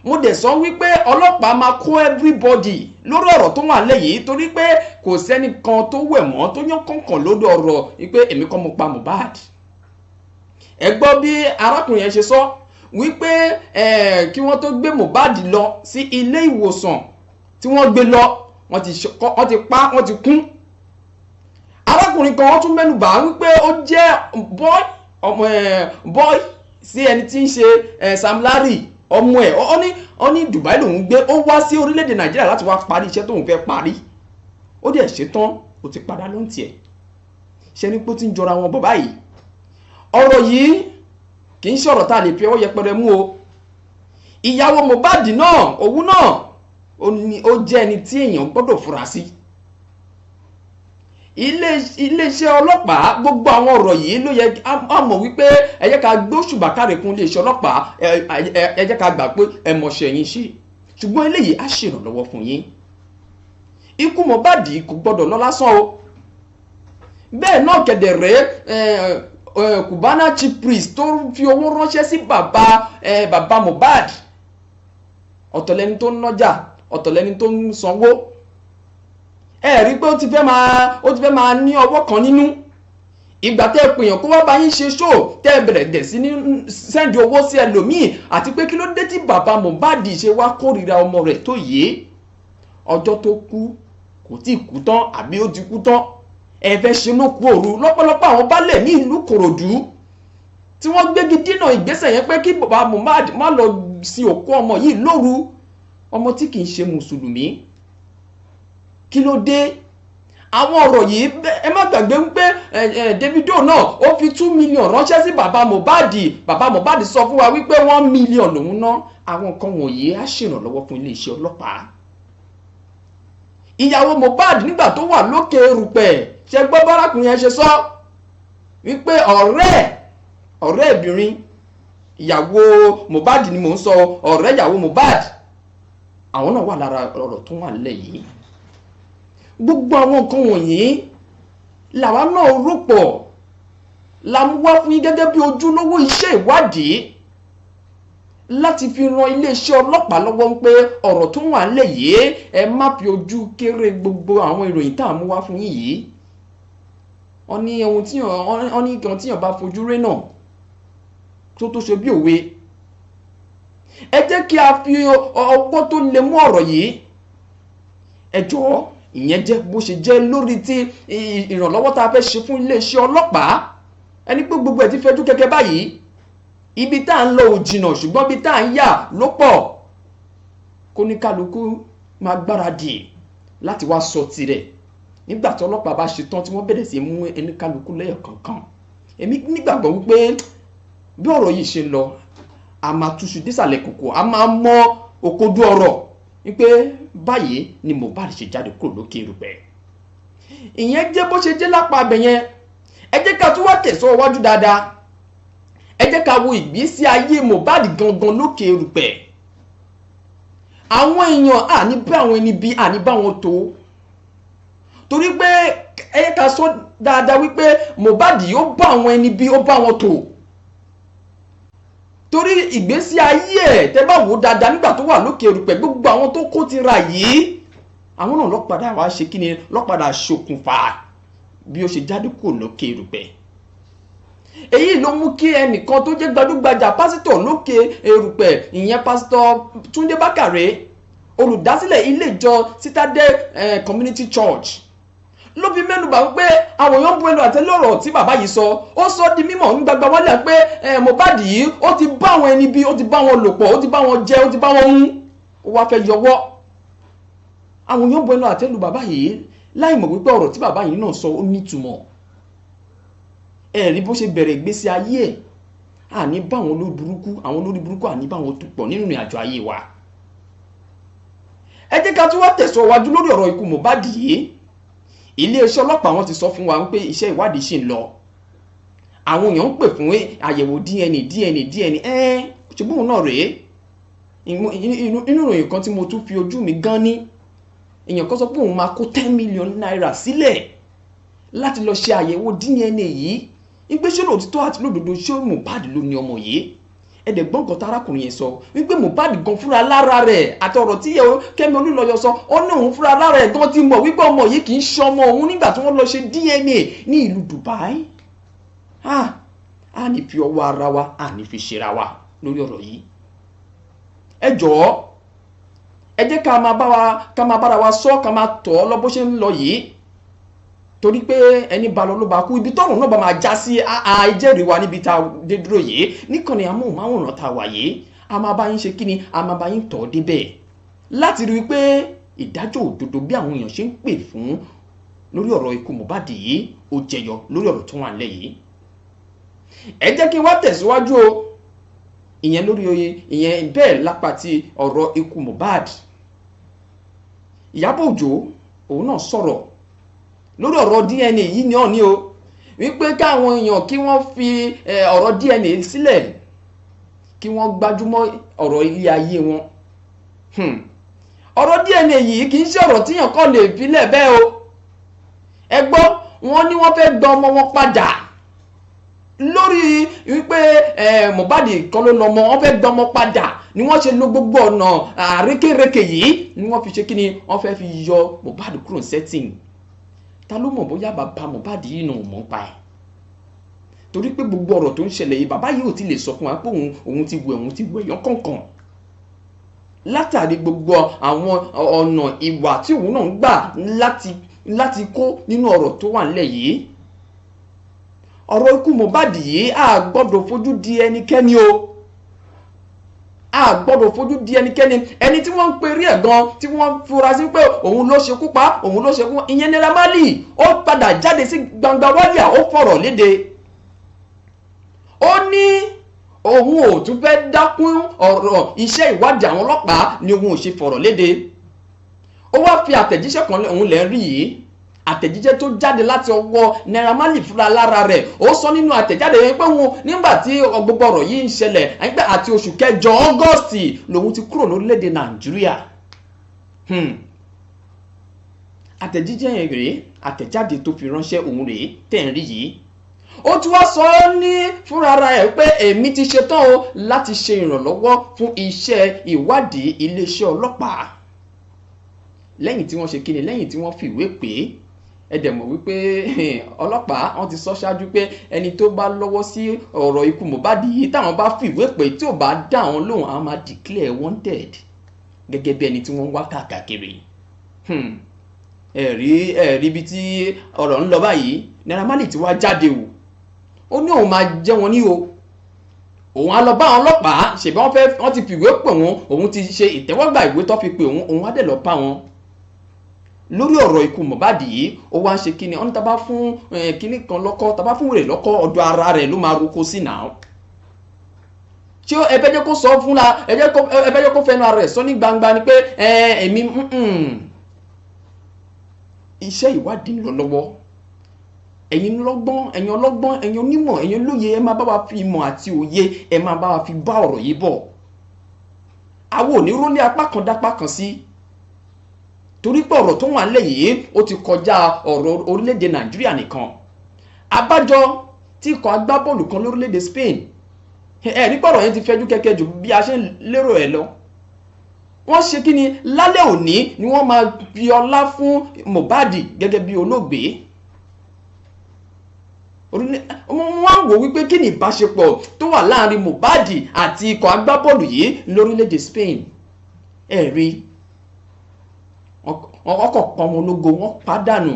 Mo dẹ̀ sọ wípé ọlọ́pàá máa kó everybody lórí ọ̀rọ̀ tó wà lẹ́yìn torí pé kò sẹ́ni kan tó wẹ̀ mọ́ tó yán kọ̀ọ̀kan lórí ọ̀rọ̀ wípé èmi kọ́ mo pa Mobahd. Ẹ gbọ́ bí arákùnrin yẹn ṣe sọ wípé kí wọ́n tó gbé Mobahd lọ sí ilé ìwòsàn tí wọ́n gbé lọ wọ́n ti pa wọ́n ti kún. Arákùnrin kan wọ́n tún mẹ́nubà wípé ó jẹ́ boy sí ẹni tí ń ṣe Sam Larry ọmọ ẹ̀ ó ní Dubai lòun gbé, ó wá sí orílẹ̀-èdè Nàìjíríà láti wá parí iṣẹ́ tóun fẹ́ parí. Ó dẹ̀ ṣetán ó ti padà ló ń tiẹ̀. Ṣé ní pé ó ti ń jọra wọn bàbá yìí. Ọ̀rọ̀ yìí kì í ṣọ̀rọ̀ tá a lè fi ọwọ́ yẹpẹrẹ mú o. Ìyàwó Mobahd náà òun náà ó jẹ́ ẹni tí èèyàn gbọ́dọ̀ fura sí. Iléeṣẹ́ ọlọ́pàá gbogbo àwọn ọ̀rọ̀ yìí ló yẹ á mọ̀ wípé ẹ jẹ́ ká gbé òṣùbà káre fún iléeṣẹ́ ọlọ́pàá, ẹ jẹ́ ká gbà pé ẹ mọ̀ṣẹ́ yín ṣe. Ṣùgbọ́n eléyìí á ṣèrànlọ́wọ́ fún yín. Ikú Mobahd kò gbọ́dọ̀ lọ lásán o. Bẹ́ẹ̀ náà kẹ̀dẹ̀ rèé Cubana chief priest tó fi owó ránṣẹ́ sí bàbá Mobahd. Ọ̀tọ̀ lẹni tó ń nájà, ọ̀tọ̀ lẹni tó ń sanwó. Ẹ rí pé ó ti fẹ́ máa ní ọwọ́ kan nínú. Ìgbà tẹ́ pèèyàn kó wá bá yín ṣe show tẹ́ bẹ̀rẹ̀ dẹ̀ sí ní sẹ́ndì owó sí ẹlòmíì àti pé kí ló dé tí bàbá Mobahd ṣe wá kórìíra ọmọ rẹ̀ tó yé. Ọjọ́ tó kú kò tí kú tán àbí ó ti kú tán. Ẹ fẹ́ ṣe ló kú òru lọ́pọ̀lọpọ̀ àwọn baálẹ̀ ní ìlú Kòròdú tí wọ́n gbégi dínà ìgbésẹ̀ yẹn pé kí bàbá Mobahd má lọ sin òkú ọmọ yìí lóru. Ọmọ tí kì í ṣe mùsùlùmí. Kí ló dé? Àwọn ọ̀rọ̀ yìí ẹ má gbàgbé wípé Davido náà ó fi 2 million ránṣẹ́ sí bàbá Mobahd. Bàbá Mobahd sọ fún wa wípé 1 million lòun ná. Àwọn nǹkan wọ̀nyí á ṣèrànlọ́wọ́ fún iléeṣẹ́ ọlọ́pàá. Ìyàwó Mobahd nígbà tó wà lókè erùpẹ̀ ṣe gbọ́ bárakùnrin yẹn ṣe sọ wípé ọ̀rẹ́ ìbìnrin ìyàwó Mobahd ni mò ń sọ, ọ̀rẹ́ ìyàwó Mobahd àwọn náà wà lára ọ̀rọ̀ tó wà nílẹ̀ yìí. Gbogbo àwọn nǹkan wọ̀nyí làwa náà rúpọ̀ la mú wá fún yín gẹ́gẹ́ bí ojúlówó iṣẹ́ ìwádìí láti fi ran iléeṣẹ́ ọlọ́pàá lọ́wọ́ pé ọ̀rọ̀ tó wà nílẹ̀ yìí ẹ má fi ojú kéré gbogbo àwọn ìròyìn tá à mú wá fún yín yìí. Wọ́n ní ohun tíyàn bá fojú ré náà tó ṣe bí òwe. Ẹ jẹ́ kí a fi ọwọ́ tó lè mú ọ̀rọ̀ yìí. Ẹ jọ̀ọ́ ìyẹn jẹ́ bó ṣe jẹ́ lórí tí ìrànlọ́wọ́ tá a fẹ́ ṣe fún iléeṣẹ́ ọlọ́pàá. Ẹni pé gbogbo ẹ̀ ti fẹ́jú kẹ́kẹ́ báyìí. Ibi tá à ń lọ ò jìnnà ṣùgbọ́n ibi tá à ń yà ló pọ̀. kó ní kálukú máa gbáradì láti wá sọ tirẹ̀ nígbà tí ọlọ́pàá bá ṣe tán tí wọ́n bẹ̀rẹ̀ sí mú ẹni kálukú lẹ́yọ̀ kankan. Èmi nígbàgbọ́ wípé bí ọ̀rọ̀ yìí ṣe ń lọ a máa túṣu dísàlẹ̀ kòkò a máa mọ òkojú ọ̀rọ̀ wípé báyìí ni Mohbad ṣe jáde kúrò lókè erùpẹ̀. Ìyẹn jẹ́ bó ṣe jẹ́ lápá abẹ yẹn. Ẹ jẹ́ ká tún wá tẹ̀sọ́ wájú dáadáa. Ẹ jẹ́ ká wo ìgbésí ayé Mohbad gangan lókè erùpẹ̀. Àwọn èèyàn àní bá àwọn ẹni bí àní bá wọn tó. Torí pé ẹ jẹ́ ká sọ dáadáa wípé Mohbad ó bá àwọn ẹni bí ó bá wọn tó. Torí ìgbésí ayé ẹ̀ tẹ́ bá wò dáadáa nígbà tó wà lókè erùpẹ̀ gbogbo àwọn tó kó ti ra yìí àwọn náà lọ́padà wá ṣe kí ni lọ́padà ṣokùnfà bí ó ṣe jáde kúrò lókè erùpẹ̀. Èyí ló mú kí ẹnìkan tó jẹ́ gbajúgbajà pásítọ̀ lókè erùpẹ̀ ìyẹn pásítọ̀ Túndé Bákàrè olùdásílẹ̀ ilé ìjọ Citadel Community Church ló fi mẹ́nubà wípé àwọn èèyàn bu ẹnu àtẹ́lẹ̀ ọ̀rọ̀ tí bàbá yìí sọ ó sọ di mímọ̀ ní gbagba wálé pé Mohbad yìí ó ti bá àwọn ẹni bí ó ti bá wọn lò pọ̀ ó ti bá wọn jẹ ó ti bá wọn mú ó wá fẹ́ yọwọ́. Àwọn èèyàn bu ẹnu àtẹ́lù bàbá yìí láì mọ̀ wípé ọ̀rọ̀ tí bàbá yìí náà sọ ó nítumọ̀. Ẹ̀rí bó ṣe bẹ̀rẹ̀ ìgbésí ayé ẹ̀ àní bá àwọn olórí burúkú àní bá wọn tó pọ̀ nínú ìrìn àjò ayé wa. Ẹ jẹ́ ká tún wá tẹ̀síwájú lórí ọ̀rọ̀ ikú Mohbad yìí. Iléeṣẹ́ ọlọ́pàá wọn ti sọ fún wa wípé iṣẹ́ ìwádìí ṣì ń lọ. Àwọn èèyàn ń pè fún àyẹ̀wò DNA ṣùgbọ́n òun náà rèé inú ìròyìn kan tí mo tún fi ojú mi gan ní èèyàn kan sọ pé òun máa kó 10 million naira sílẹ̀ láti lọ ṣe àyẹ̀wò DNA yìí wípé ṣé lóòtítọ́ àti lódodo ṣé Mohbad ló ní ọmọ yìí. Ẹ̀dẹ̀gbọ́n kan tarákùnrin yẹn sọ wípé Mohbad gan fúnra lára rẹ̀ àti ọ̀rọ̀ tí Kẹ́mi Olúlọyọ sọ ó ní òun fúnra lára rẹ̀ gan ti mọ̀ wípé ọmọ yìí kì í ṣe ọmọ òun nígbà tí wọ́n lọ ṣe DNA ní ìlú Dubai. A ní fi ọwọ́ ara wa a ní fi ṣera wa lórí ọ̀rọ̀ yìí. Ẹ jọ̀ọ́ ẹ jẹ́ ká máa bára wa sọ ká máa tọ̀ ọ́ lọ bó ṣe ń lọ yìí torí pé ẹni bá lọ ló bá kú ibi tọ́run náà bá máa já sí àìjẹ́rìí wa níbi tá a dé dúró yìí níkànnì amóhùnmáwòrán tá a wà yìí a máa bá yín ṣe kí ni a máa bá yín tọ̀ débẹ̀ láti rí i pé ìdájọ́ òdodo bí àwọn èèyàn ṣe ń pè fún lórí ọ̀rọ̀ ikú Mohbad yìí ó jẹyọ lórí ọ̀rọ̀ tó wà nílẹ̀ yìí. Ẹ jẹ́ kí n wá tẹ̀síwájú o ìyẹn lórí ìyẹn bẹ́ẹ̀ lápá ti ọ̀rọ̀ ikú Mohbad. Ìyábọ̀ Òjó òun náà sọ̀rọ̀ lórí ọ̀rọ̀ DNA yìí ni ọ̀ní o wípé káwọn èèyàn kí wọ́n fi ọ̀rọ̀ DNA sílẹ̀ kí wọ́n gbájúmọ́ ọ̀rọ̀ ilé ayé wọn. Ọ̀rọ̀ DNA yìí kì í ṣe ọ̀rọ̀ tíyàn kọ́ lè filẹ̀ bẹ́ẹ̀ o. Ẹ gbọ́ wọn ní wọ́n fẹ́ gba ọmọ wọn padà lórí wípé Mohbad kan ló lọ́mọ wọn fẹ́ gba ọmọ padà ni wọ́n ṣe lo gbogbo ọ̀nà àrékèrèkè yìí ni wọ́n fi ṣe kí ni wọ́n fẹ́ fi yọ Mohbad kúrò ní setting. Ta ló mọ̀ bóyá bàbá Mohbad yìí nù mọ́ pa ẹ̀ torí pé gbogbo ọ̀rọ̀ tó ń ṣẹlẹ̀ yìí bàbá yìí ò ti lè sọ fún wa pé òun ti wẹ̀ yán kọ̀ọ̀kan látàrí gbogbo àwọn ọ̀nà ìwà tí òun náà ń gbà láti kó nínú ọ̀rọ̀ tó wà nílẹ̀ yìí. Ọ̀rọ̀ ikú Mohbad yìí a gbọ́dọ̀ fojú di ẹnikẹ́ni o a gbọ́dọ̀ fojú di ẹnikẹ́ni ẹni tí wọ́n ń perí ẹ̀ gan tí wọ́n fura sí pé òun ló ṣekú pa òun ló ṣekú ìyẹn Naira Marley ó padà jáde sí gbangba wálíà ó fọ̀rọ̀ léde ó ní òun ò tún fẹ́ dákún ọ̀rọ̀ iṣẹ́ ìwádìí àwọn ọlọ́pàá ni òun ò ṣe fọ̀rọ̀ léde ó wá fi àtẹ̀jíṣẹ́ kan òun lẹ́ rí yìí àtẹ̀jíṣẹ́ tó jáde láti ọwọ́ Naira Marley fúnra lára rẹ̀ ó sọ nínú àtẹ̀jáde yẹn pé òun nígbà tí gbogbo ọ̀rọ̀ yìí ń ṣẹlẹ̀ àyípẹ́ àti oṣù kẹjọ August lòun ti kúrò lórílẹ̀‐èdè Nàìjíríà. Àtẹ̀jíṣẹ́ yẹn rèé àtẹ̀jáde tó fi ránṣẹ́ òun rèé tẹ̀ ń rí yìí ó tún wá sọ ọ́ ní fúnra ẹ̀ pé èmi ti ṣetán o láti ṣe ìrànlọ́wọ́ fún iṣẹ́ ìwádìí iléeṣẹ́ ọlọ́pàá lẹ́yìn tí wọ́n ṣe kíni lẹ́yìn tí wọ́n fi ìwé pè é ẹ dẹ̀ mọ̀ wípé ọlọ́pàá wọ́n ti sọ ṣáájú pé ẹni tó bá lọ́wọ́ sí ọ̀rọ̀ ikú Mohbad yìí táwọn bá fi ìwé pè tí ò bá dá àwọn lóhùn àwọn máa declare wanted gẹ́gẹ́ bí ẹni tí wọ́n ń wá káàkiri ẹ̀rí ibi tí ọ̀rọ̀ ń lọ báyìí Naira Marley ti wá jáde o ó ní òun máa jẹ́ wọn ní o òun á lọ bá àwọn ọlọ́pàá ṣèbí wọ́n ti fìwé pè wọ́n, òun ti ṣe ìtẹ́wọ́gbà ìwé tó fi pè wọ́n, òun á dẹ̀ lọ bá wọn lórí ọ̀rọ̀ ikú Mohbad yìí. Ó wá ń ṣe kíni, ọ̀n tá bá fún kíní kan lọ́kọ́, tá bá fún rẹ̀ lọ́kọ́, ọ̀dọ̀ ara rẹ̀ ló máa roko sí náà. Ṣé ẹbẹ́ jẹ́ kó sọ fúnra, ẹbẹ́ jẹ́ kó fẹnu ara rẹ̀ sọ ní gbangba ni pé èmi iṣẹ́ ìwádìí ń lọ lọ́wọ́. Ẹ̀yin ọlọ́gbọ́n, ẹ̀yin onímọ̀, ẹ̀yin olóye, ẹ máa bá wa fi ìmọ̀ àti òye, ẹ máa bá wa fi bá ọ̀rọ̀ yìí bọ̀. Àwọn ò ní rólé apá kan dápá kan sí, torí pé ọ̀rọ̀ tó wà nílẹ̀ yìí ó ti kọjá ọ̀rọ̀ orílẹ̀-èdè Nàìjíríà nìkan. Abájọ tí ikọ̀ agbábọ́ọ̀lù kan lórílẹ̀-èdè Spain, rí pé ọ̀rọ̀ yẹn ti fẹjú kẹ̀kẹ́ jù bí a ṣe ń lérò ẹ̀ lọ. Wọ́n ṣe kí ni, lálẹ́ òní ni wọ́n máa fi ọlá fún Mohbad gẹ́gẹ́ bí olóògbé. Wọ́n wò wípé kí ni ìbáṣepọ̀ tó wà láàrin Mohbad àti ikọ̀ agbábọ́ọ̀lù yìí lórílẹ̀-èdè Spain. Rí ọkọ̀ pọ̀ ọmọ ológo, wọ́n pàdánù.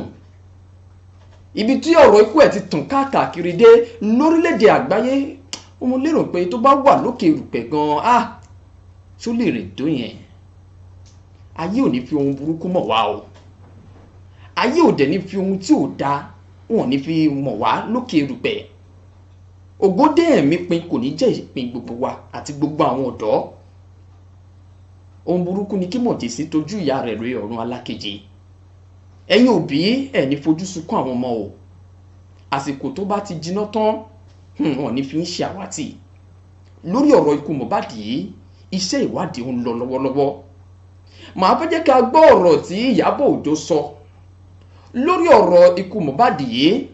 Ibi tí ọ̀rọ̀ ikú ẹ̀ ti tàn káàkiri dé lórílẹ̀-èdè àgbáyé, mo lérò pé tó bá wà lókè erùpẹ̀ gan-an ṣó lè rìn tó yẹn. Ayé ò ní fi ohun burúkú mọ̀ wá o, ayé ò dẹ̀ ní fi ohun tí ò dáa wọn ní fi mọ̀ wá lókè erùpẹ̀. Ògódé ẹ̀mí pin kò ní jẹ́ ìpín gbogbo wa àti gbogbo àwọn ọ̀dọ́. Ohun burúkú ni kí mọ̀jẹ̀sí tójú ìyá rẹ̀ rí ọ̀run alákejì. Ẹ̀yin òbí ẹ̀ ní fojú sunkún àwọn ọmọ o, àsìkò tó bá ti jiná tán wọn ní fi ń ṣe àwátì. Lórí ọ̀rọ̀ ikú Mohbad yìí, iṣẹ́ ìwádìí ń lọ lọ́wọ́lọ́wọ́. Màá fẹ́ jẹ́ ká gbọ́ ọ̀rọ̀ tí Ìyábọ̀ Òjó sọ lórí ọ̀rọ̀ ikú Mohbad yìí.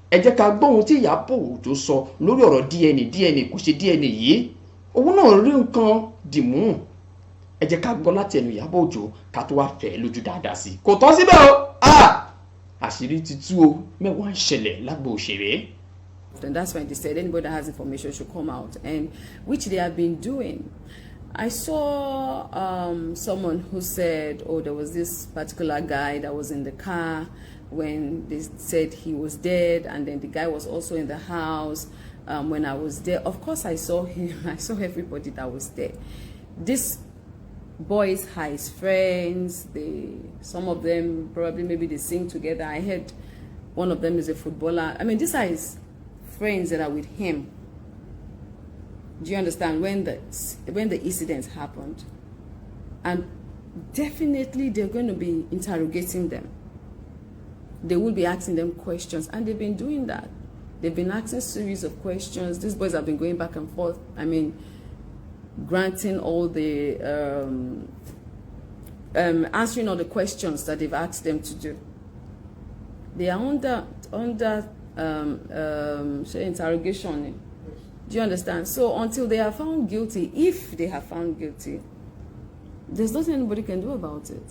Ẹ jẹ́ ká gbọ́ ohun tí Ìyábọ̀ Òjó sọ lórí ọ̀rọ̀ DNA kò ṣe DNA yìí. Òun náà rí nǹkan dìmú. Ẹ jẹ́ ká gbọ́ láti ẹnu Ìyábọ̀ Òjó ká tó wá fẹ́ lójú dáadáa sí. Kò tán síbẹ̀ o, àṣírí ti tú o, mẹ́wàá ń ṣẹlẹ̀ lágbo òṣèré. And that's when they said anybody that has information should come out, and which they have been doing. I saw someone who said, oh, there was this particular guy that was in the car when they said he was dead, and then the guy was also in the house when I was there. Of course, I saw him. I saw everybody that was there. This boys are his friends. Some of them probably maybe they sing together. I heard one of them is a footballer. I mean, these are his friends that are with him. Do you understand? When the incident happened, and definitely they're going to be interrogating them. They will be asking them questions, and they've been doing that. They've been asking a series of questions. These boys have been going back and forth. I mean, granting all the answering all the questions that they've asked them to do. They are under say interrogation. Do you understand? So until they are found guilty, if they are found guilty, there's nothing anybody can do about it.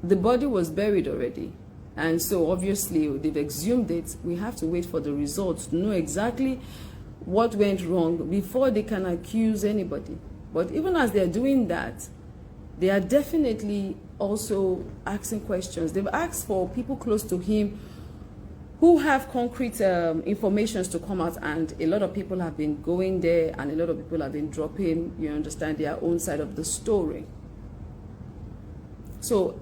The body was buried already, and so obviously they've exhumed it. We have to wait for the results to know exactly what went wrong before they can accuse anybody. But even as they're doing that, they are definitely also asking questions. They've asked for people close to him who have concrete informations to come out, and a lot of people have been going there, and a lot of people have been dropping, you understand, their own side of the story. So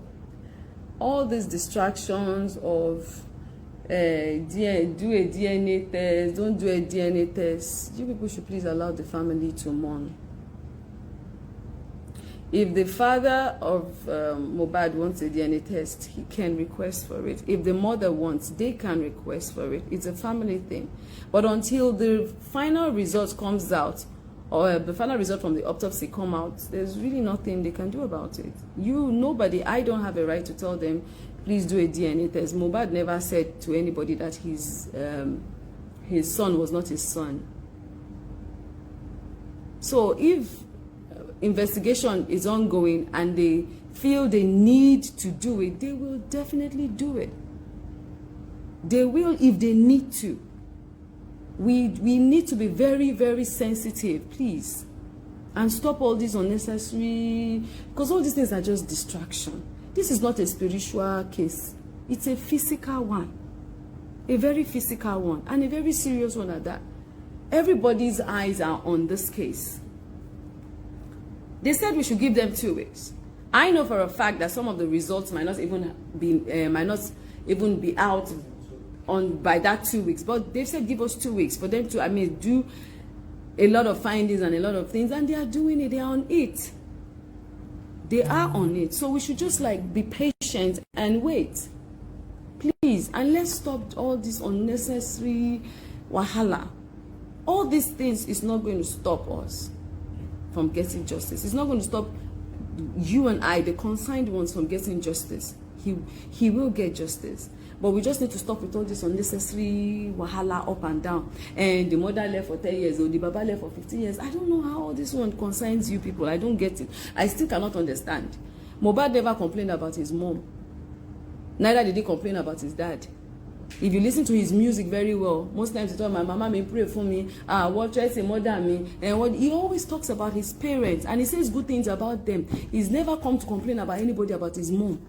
all these distractions of do a DNA test, don't do a DNA test, you people should please allow the family to mourn. If the father of Mobahd wants a DNA test, he can request for it. If the mother wants, they can request for it. It's a family thing. But until the final result comes out, or the final result from the autopsy come out, there's really nothing they can do about it. Nobody, I don't have a right to tell them, please do a DNA test. Mobahd never said to anybody that his son was not his son. So if investigation is ongoing and they feel they need to do it, they will definitely do it. They will if they need to. We need to be very, very sensitive, please, and stop all these unnecessary, because all these things are just distraction. This is not a spiritual case. It's a physical one. a very physical one, and a very serious one at that. Everybody's eyes are on this case. They said we should give them 2 weeks. I know for a fact that some of the results might not even be out by that 2 weeks, but they said give us 2 weeks for them to, do a lot of findings and a lot of things, and they are doing it. They are on it. They are on it. So we should just like be patient and wait, please, and let's stop all this unnecessary wahala. All these things is not going to stop us from getting justice. It's not going to stop you and I, the concerned ones, from getting justice. He will get justice. But we just need to stop with all this unnecessary wahala up and down. And the mother left for 10 years or the baba left for 15 years. I don't know how all this one concerns you people. I don't get it. I still cannot understand. Mobahd never complained about his mom. Neither did he complain about his dad. If you listen to his music very well, most times he talks, my mama may pray for me, what tries to mother me, and what he always talks about his parents, and he says good things about them. He's never come to complain about anybody about his mom.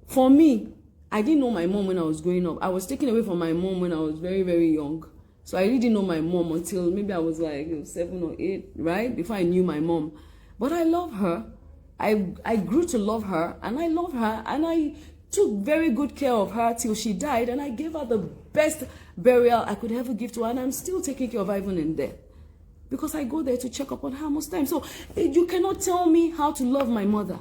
For me, I didn't know my mom when I was growing up. I was taken away from my mom when I was very, very young. So I really didn't know my mom until maybe I was like 7 or 8, right? Before I knew my mom. But I love her. I grew to love her, and I love her, and I took very good care of her till she died, and I gave her the best burial I could ever give to her, and I'm still taking care of her even in death, because I go there to check up on her most times. So you cannot tell me how to love my mother.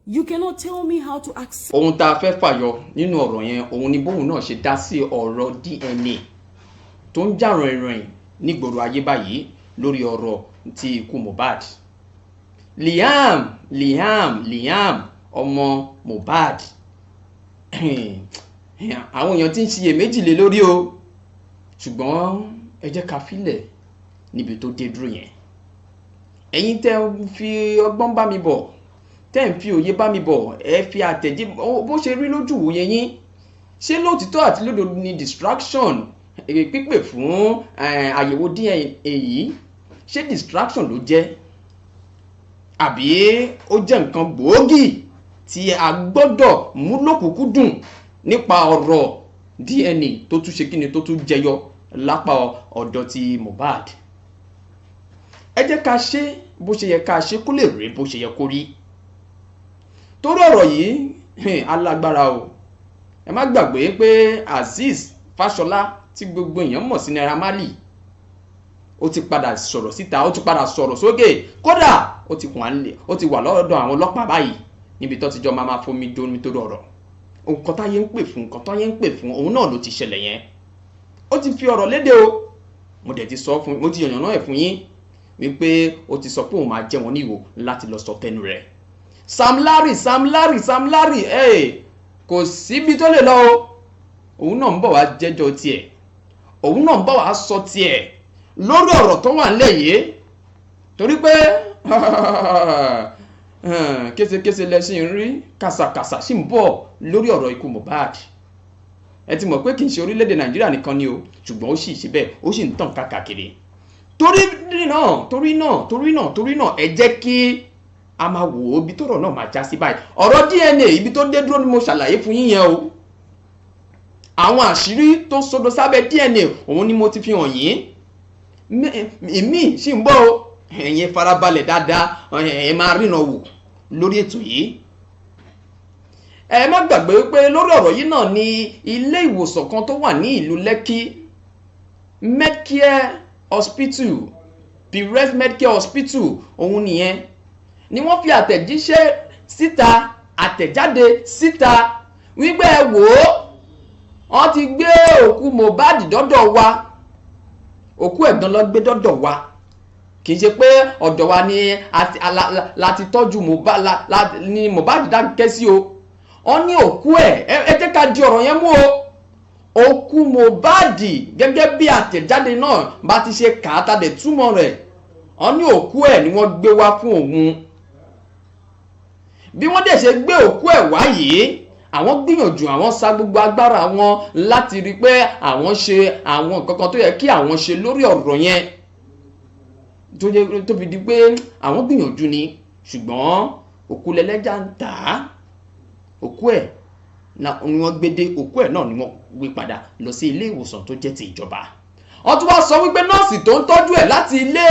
You cannot tell me how to accept. Ohun tá a fẹ́ fàyọ nínú ọ̀rọ̀ yẹn, òun ni bóun náà ṣe dá sí ọ̀rọ̀ DNA tó ń jà rìnrìn nígboro ayé báyìí lórí ọ̀rọ̀ ti ikú Mobahd. Liam ọmọ Mobahd. Àwọn èèyàn tí ń ṣiyèméjì lé lórí o, ṣùgbọ́n ẹ jẹ́ ká filẹ̀ níbi tó dé dúró yẹn. Ẹ̀yin tẹ́ fi ọgbọ́n bá mi bọ̀, tẹ́ ń fi òye bá mi bọ̀, ẹ fi àtẹ̀jí bó ṣe rí lójú wòye yín. Ṣé lóòtítọ́ àti lódodo ni distraction pípè fún àyẹ̀wò DNA yìí? Ṣé distraction ló jẹ́? Àbí ó jẹ́ nǹkan gbòógì tí a gbọ́dọ̀ mú lókùnkúndùn nípa ọ̀rọ̀ DNA tó tún ṣe kíni tó tún jẹyọ lápá ọ̀dọ̀ ti Mobahd? Ẹ jẹ́ ká ṣe bó ṣe yẹ ká ṣe kó lè rí bó ṣe yẹ kó rí. Torí ọ̀rọ̀ yìí alágbára o. Ẹ má gbàgbé pé Azeez Fáṣọlá tí gbogbo èèyàn mọ̀ sí Naira Marley, ó ti padà sọ̀rọ̀ síta, ó ti padà sọ̀rọ̀ sókè, kódà ó ti wà lọ́dọ̀ àwọn ọlọ́pàá báyìí níbi tó ti jọ máa fomi domi tó rọrọ̀. Nǹkan táyé ń pè fún òun náà ló ti ṣẹlẹ̀ yẹn. Ó ti fi ọ̀rọ̀ léde o. Mo dẹ̀ ti sọ fún, mo ti yànnàná ẹ̀ fún yín wípé ó ti sọ pé òun máa jẹ́ wọn níwò láti lọ sọ tẹnu rẹ̀. Sam Larry, kò síbi tó lè lọ o. Òun náà ń bọ̀ wá jẹ́jọ́ tiẹ̀. Òun náà ń bọ̀ wá sọ tiẹ̀ lórí ọ̀rọ̀ tó wà nílẹ̀ yìí. Torí pé késekése lẹ́sìn rí, kàsàkàsà sì ń bọ̀ lórí ọ̀rọ̀ ikú Mobahd. Ẹ ti mọ̀ pé kì í ṣe orílẹ̀-èdè Nàìjíríà nìkan ni o, ṣùgbọ́n ó sì ṣe bẹ́ẹ̀, ó sì ń tàn káàkiri. Torí náà ẹ jẹ́ kí a máa wò ó bí tọ́rọ̀ náà máa já sí báyìí. Ọ̀rọ̀ DNA ibi tó dé dúró ni mo ṣàlàyé fún yín yẹn o. Àwọn àṣírí tó sodo sábẹ́ DNA òun ni mo ti fi hàn yín. Èmi sì ń bọ̀ o. Ẹ̀yin farabalẹ̀ dáadáa, ẹ máa ríran wò lórí ètò yìí. Ẹ má gbàgbé pé lórí ọ̀rọ̀ yìí náà ni ilé ìwòsàn kan tó wà ní ìlú Lẹ́kì, Medcare Hospital, Pires Medcare Hospital, òun nìyẹn ni wọ́n fi àtẹ̀jáde síta wípé ẹ wò ó, wọ́n ti gbé òkú Mobahd dọ́dọ̀ wa. Òkú ẹ̀gbọ́n ló gbé dọ́dọ̀ wa. Kì í ṣe pé ọ̀dọ̀ wa ni láti tọ́jú ni Mobahd dákẹ́ sí o. Wọ́n ní òkú ẹ̀, ẹ jẹ́ ká di ọ̀rọ̀ yẹn mú o. Òkú Mobahd gẹ́gẹ́ bí àtẹ̀jáde náà bá ti ṣe kà á tàdé túmọ̀ rẹ̀. Wọ́n ní òkú ẹ̀ ni wọ́n gbé wá fún òun. Bí wọ́n dẹ̀ ṣe gbé òkú ẹ̀ wá yìí, àwọn gbìyànjú, àwọn sa gbogbo agbára wọn láti rí pé àwọn ṣe àwọn nǹkan kan tó yẹ kí àwọn ṣe lórí ọ̀rọ̀ yẹn. Tó fi di pé àwọn gbìyànjú ni, ṣùgbọ́n òkú lẹ́lẹ́jà ń tà á. Òkú ẹ̀ ni wọ́n gbé dé òkú ẹ̀ náà ni wọ́n gbé padà lọ sí ilé ìwòsàn tó jẹ́ ti ìjọba. wọ́n tún wá sọ wípé nọ́ọ̀sì tó ń tọ́jú ẹ̀ láti ilé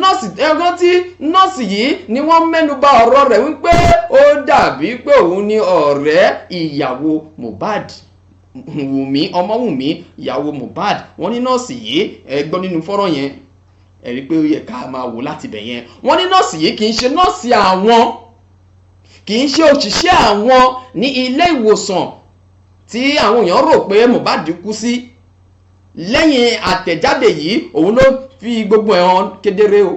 nọ́ọ̀sì ẹ̀gbọ́n tí nọ́ọ̀sì yìí ni wọ́n mẹ́nuba ọ̀rọ̀ rẹ̀ wípé ó dàbí pé òun ni ọ̀rẹ́ ìyàwó Mohbad Wùmí Ọmọwùmí ìyàwó Mohbad. wọ́n ní nọ́ọ̀sì yìí ẹ̀gbọ́n nínú fọ́rọ̀ yẹn ẹ̀rí pé ó yẹ ká máa wò láti bẹ̀ yẹn. wọ́n ní nọ́ọ̀sì yìí kì í ṣe nọ́ọ̀sì àwọn, kì í ṣe òṣìṣẹ́ àwọn ní ilé ìwòsàn tí àwọn èèyàn rò pé Mohbad kú sí. lẹ́yìn àtẹ̀jáde yìí òun ló fi gbogbo ẹ̀ hàn kedere o.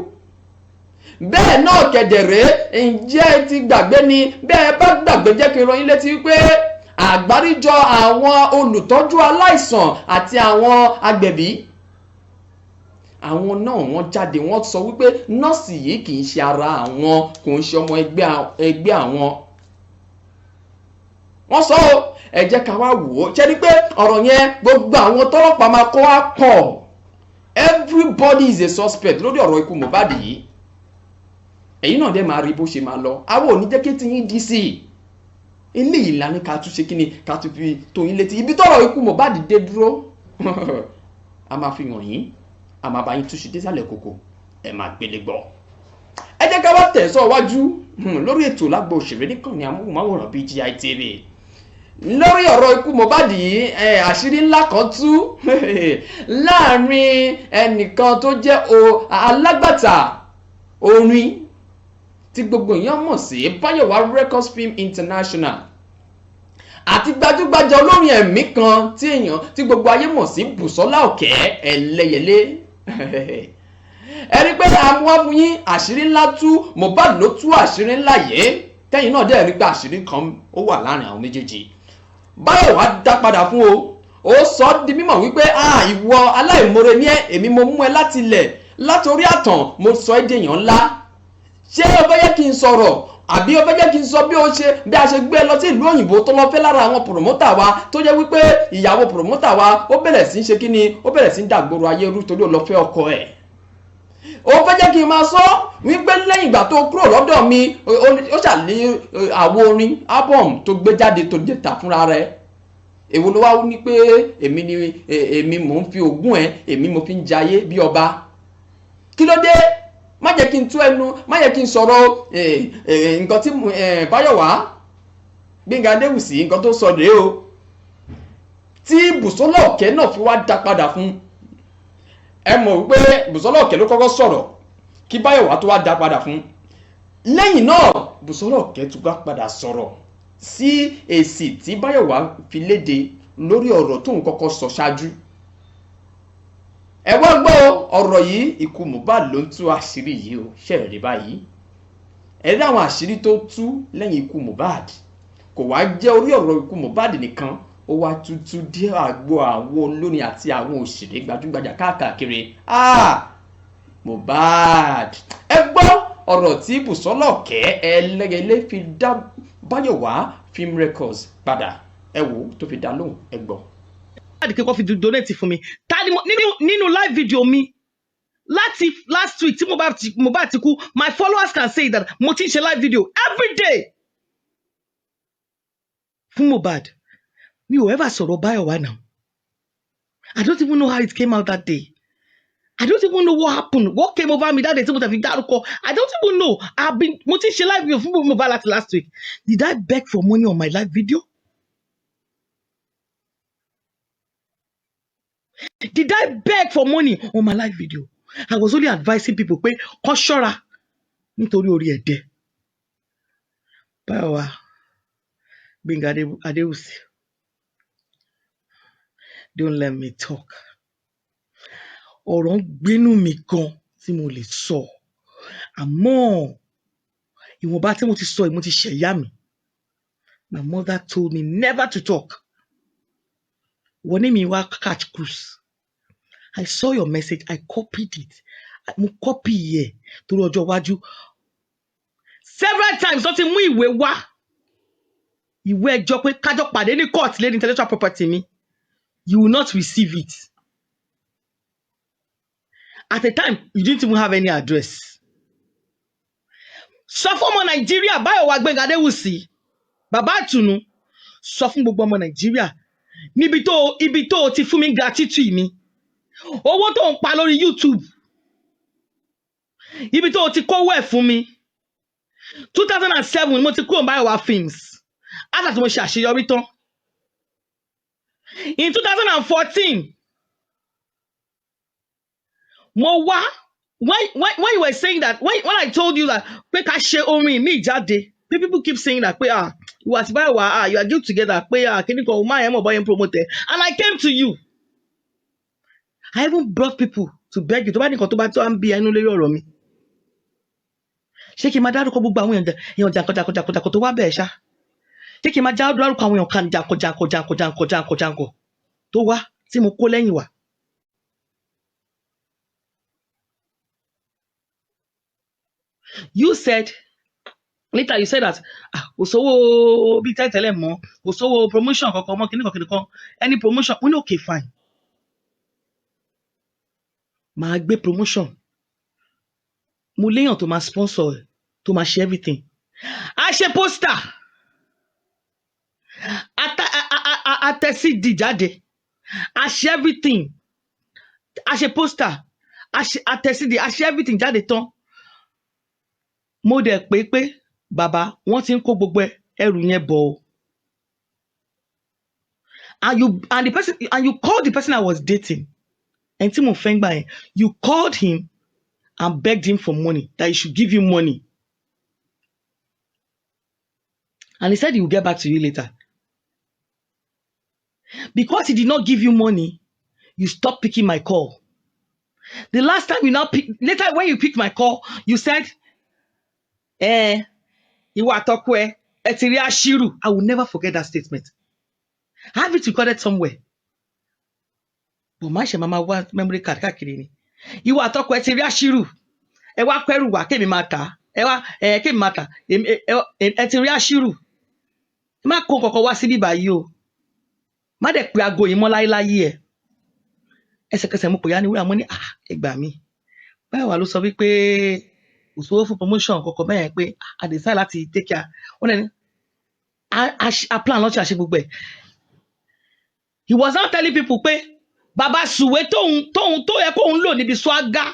bẹ́ẹ̀ náà kẹ̀dẹ̀rẹ́ ǹjẹ́ ti gbàgbé ni? bẹ́ẹ̀ bá gbàgbé jẹ́ kí n rán yín létí pé àgbáríjọ àwọn olùtọ́jú aláìsàn àti àwọn agbẹ̀bí, àwọn náà wọ́n jáde wọ́n sọ wípé nọ́ọ̀sì yìí kì í ṣe ara àwọn, kò ń ṣe ọmọ ẹgbẹ́ àwọn. wọ́n sọ ọ́, ẹ jẹ́ ká wá wò ó. ṣe ni pé ọ̀rọ̀ yẹn gbogbo àwọn tọ́lọ́pàá máa kọ́ wá pọ̀. everybody is a suspect lórí ọ̀rọ̀ ikú Mohbad yìí. èyí náà dẹ̀ máa rí bó ṣe máa lọ. àwọn ò ní jẹ́ kí tiyín dí sí i. eléyìí la ní ká tún ṣe kí ni ká tún fi tó yín létí. ibi tọ́rọ̀ ikú Mohbad dé dúró a máa fi hàn yín, a máa bá yín túṣu désàlẹ̀ kòkò, ẹ máa gbélé gbọ́. ẹ jẹ́ ká wá tẹ̀sọ́ wájú lórí ètò lágbo òṣèré níkànnì amóhùnmáwòrán BGI TV. lórí ọ̀rọ̀ ikú Mohbad yìí àṣírí ńlá kan tú láàrin ẹnìkan tó jẹ́ alágbàtà orin tí gbogbo èèyàn mọ̀ sí Báyọ̀wá Records Film International àti gbajúgbajà olórin ẹ̀mí kan tí gbogbo ayé mọ̀ sí Bùsọ́lá Òkè Ẹlẹ́yẹlé. ẹni pé àwọn fún yín àṣírí ńlá tú, Mohbad ló tú àṣírí ńlá yìí, tẹ́yìn náà dẹ̀ rí pé àṣírí kan ó wà láàrin àwọn méjèèjì. Báyọ̀wá dá padà fún ó sọ ọ́ di mímọ̀ wípé ìwọ aláìmoore ní èmi mo mú ẹ láti ilẹ̀ látòrí àtàn mo sọ ẹ́ dèèyàn ńlá. ṣé o fẹ́ yẹ kí n sọ̀rọ̀ àbí o fẹ́ jẹ́ kí n sọ bí a ṣe gbé lọ sí ìlú òyìnbó tó lọ fẹ́ lára àwọn pòròmọ́tà wa tó jẹ́ wípé ìyàwó pòròmọ́tà wa ó bẹ̀rẹ̀ sí ṣe kíni, ó bẹ̀rẹ̀ sí dàgbòrò ayé rú torí ó lọ fẹ́ ọkọ ẹ̀. ó fẹ́ jẹ́ kí n máa sọ wípé lẹ́yìn ìgbà tó kúrò lọ́dọ̀ mi ó ṣàlẹ́ àwo orin album tó gbé jáde tó jẹ́ tà fúnra rẹ̀. èwo ló wá ní pé èmi mò ń fi ògùn ẹ̀ èmi mo fi ń jayé bí ọba. kí ló dé? má jẹ́ kí n tú ẹnu, má jẹ́ kí n sọ̀rọ̀ nǹkan tí Báyọ̀wá Gbénga Adéwùsì nǹkan tó sọ rèé o, tí Bùsọ́lá Òkè náà fi wá dá padà fún. ẹ mọ̀ wípé Bùsọ́lá Òkè ló kọ́kọ́ sọ̀rọ̀ kí Báyọ̀wá tó wá dá padà fún. lẹ́yìn náà Bùsọ́lá Òkè tún wá padà sọ̀rọ̀ sí èsì tí Báyọ̀wá fi léde lórí ọ̀rọ̀ tóun kọ́kọ́ sọ ṣáájú. ẹ wá gbọ́ ọ̀rọ̀ yìí, ikú Mohbad ló ń tú àṣírí yìí o, ṣẹ̀rí báyìí. ẹ rí àwọn àṣírí tó tú lẹ́yìn ikú Mohbad, kò wá jẹ́ orí ọ̀rọ̀ ikú Mohbad nìkan, ó wá tútú dé àgbo àwọn olórin àti àwọn òṣèré gbajúgbajà káàkiri. Mohbad, ẹ gbọ́ ọ̀rọ̀ tí Bùsọ́lá Òkè Ẹlẹ́yẹlé fi dá Báyọ̀wá Film Records padà, ẹ wò tó fi dá lóhùn, ẹ gbọ́. láti kíkọ́ fi donate fún mi tani nínú live video mi láti last week tí Mohbad ti kú, my followers can say that mo ti ń ṣe live video every day fún Mohbad. mi ò ever sọ̀rọ̀ Báyọ̀wá now. I don't even know how it came out that day. I don't even know what happened, what came over me that day tí mo tẹ̀ fi dárúkọ. I don't even know. mo ti ń ṣe live video fún Mohbad láti last week. Did I beg for money on my live video? Did I beg for money on my live video? I was only advising people pé kó ṣọ́ra nítorí orí ẹ̀dẹ̀. Báyọ̀wá Gbénga Adéwùsì, don't let me talk. Ọ̀rọ̀ ń gbénú mi gan tí mo lè sọ. Àmọ́ ìwọ̀nba tí mo ti sọ mo ti ṣẹ̀yà mi. My mother told me never to talk. Wọ́n ní mi wá catch cruise. I saw your message, I copied it. Mo copy yẹ torí ọjọ́ iwájú. Several times wọ́n ti mú ìwé wá. Ìwé ẹjọ́ pé kájọ pàdé ní court lé ní intellectual property mi. You will not receive it. At the time, you didn't even have any address. Sọ fún ọmọ Nàìjíríà Báyọ̀wá Gbénga Adéwùsì, Bàbá Àtùnú, sọ fún gbogbo ọmọ Nàìjíríà ibi tó ti fún mi gratitude mi owó tó ń pa lórí YouTube ibi tó ti kówó ẹ̀ fún mi 2007 mo ti kúrò Bayowa Films after tí mo ṣe àṣeyọrí tán in 2014 mo wá when you were saying that when I told you that pé ká ṣe orin mi jáde people keep saying that pé you àti Bayowa you are good together pé kíní kan o máa yẹn mọ̀ bọ́ yẹn promote and I came to you I even brought people to beg you tó bá nìkan tó bá tó à ń bí ẹnu lórí ọ̀rọ̀ mi ṣé kí n máa dárúkọ gbogbo àwọn èèyàn jàǹkàjàǹkàjàǹkà tó wá bẹ́ẹ̀ ṣá ṣé kí n máa dárúkọ àwọn èèyàn kan jàǹkàjàǹkàjàǹkà tó wá tí mo kó lẹ́yìn wá. You said later you said that kò sówó bí tẹ́tẹ́lẹ̀ mọ́ kò sówó promotion kankan mọ́ kíníkan any promotion we no okay fine máa gbé promotion mo léèyàn tó máa sponsor tó máa ṣe everything a ṣe poster a tẹ CD jáde a ṣe everything a ṣe poster a tẹ CD a ṣe everything jáde tán mo dẹ̀ pé bàbá wọ́n ti ń kó gbogbo ẹrù yẹn bọ̀ and you called the person I was dating ẹni tí mo fẹ́ gbà yẹn you called him and begged him for money that he should give you money and he said he will get back to you later because he did not give you money you stopped picking my call the last time you now pick later when you picked my call you said ìwà àtọkọ ẹ ti rí àṣírù. I will never forget that statement. I have it recorded somewhere. But má ṣe máa wá memory card káàkiri ni. Ìwà àtọkọ ẹ ti rí àṣírù. Ẹ wá pẹ́rù wá kémi máa tà. Ẹ wá kémi máa tà. Ẹ ti rí àṣírù. Má kó kọ̀kọ̀ wá síbí báyìí o. Má dẹ̀ pé aago yìí mọ́ láyéláyé ẹ̀. Ẹsẹ̀kẹsẹ̀ mo pè ya ní wúrà mo ní ẹ gbà mí. Bayowa ló sọ wípé òṣòwò fún promotion kọ̀ọ̀kan bẹ́ẹ̀ pé I decide láti take care wọ́n ní a plan lọ́ọ́ ṣe gbogbo ẹ̀. He was now telling people pé bàbá sùwé tóun tó yẹ kóun lò níbi swagger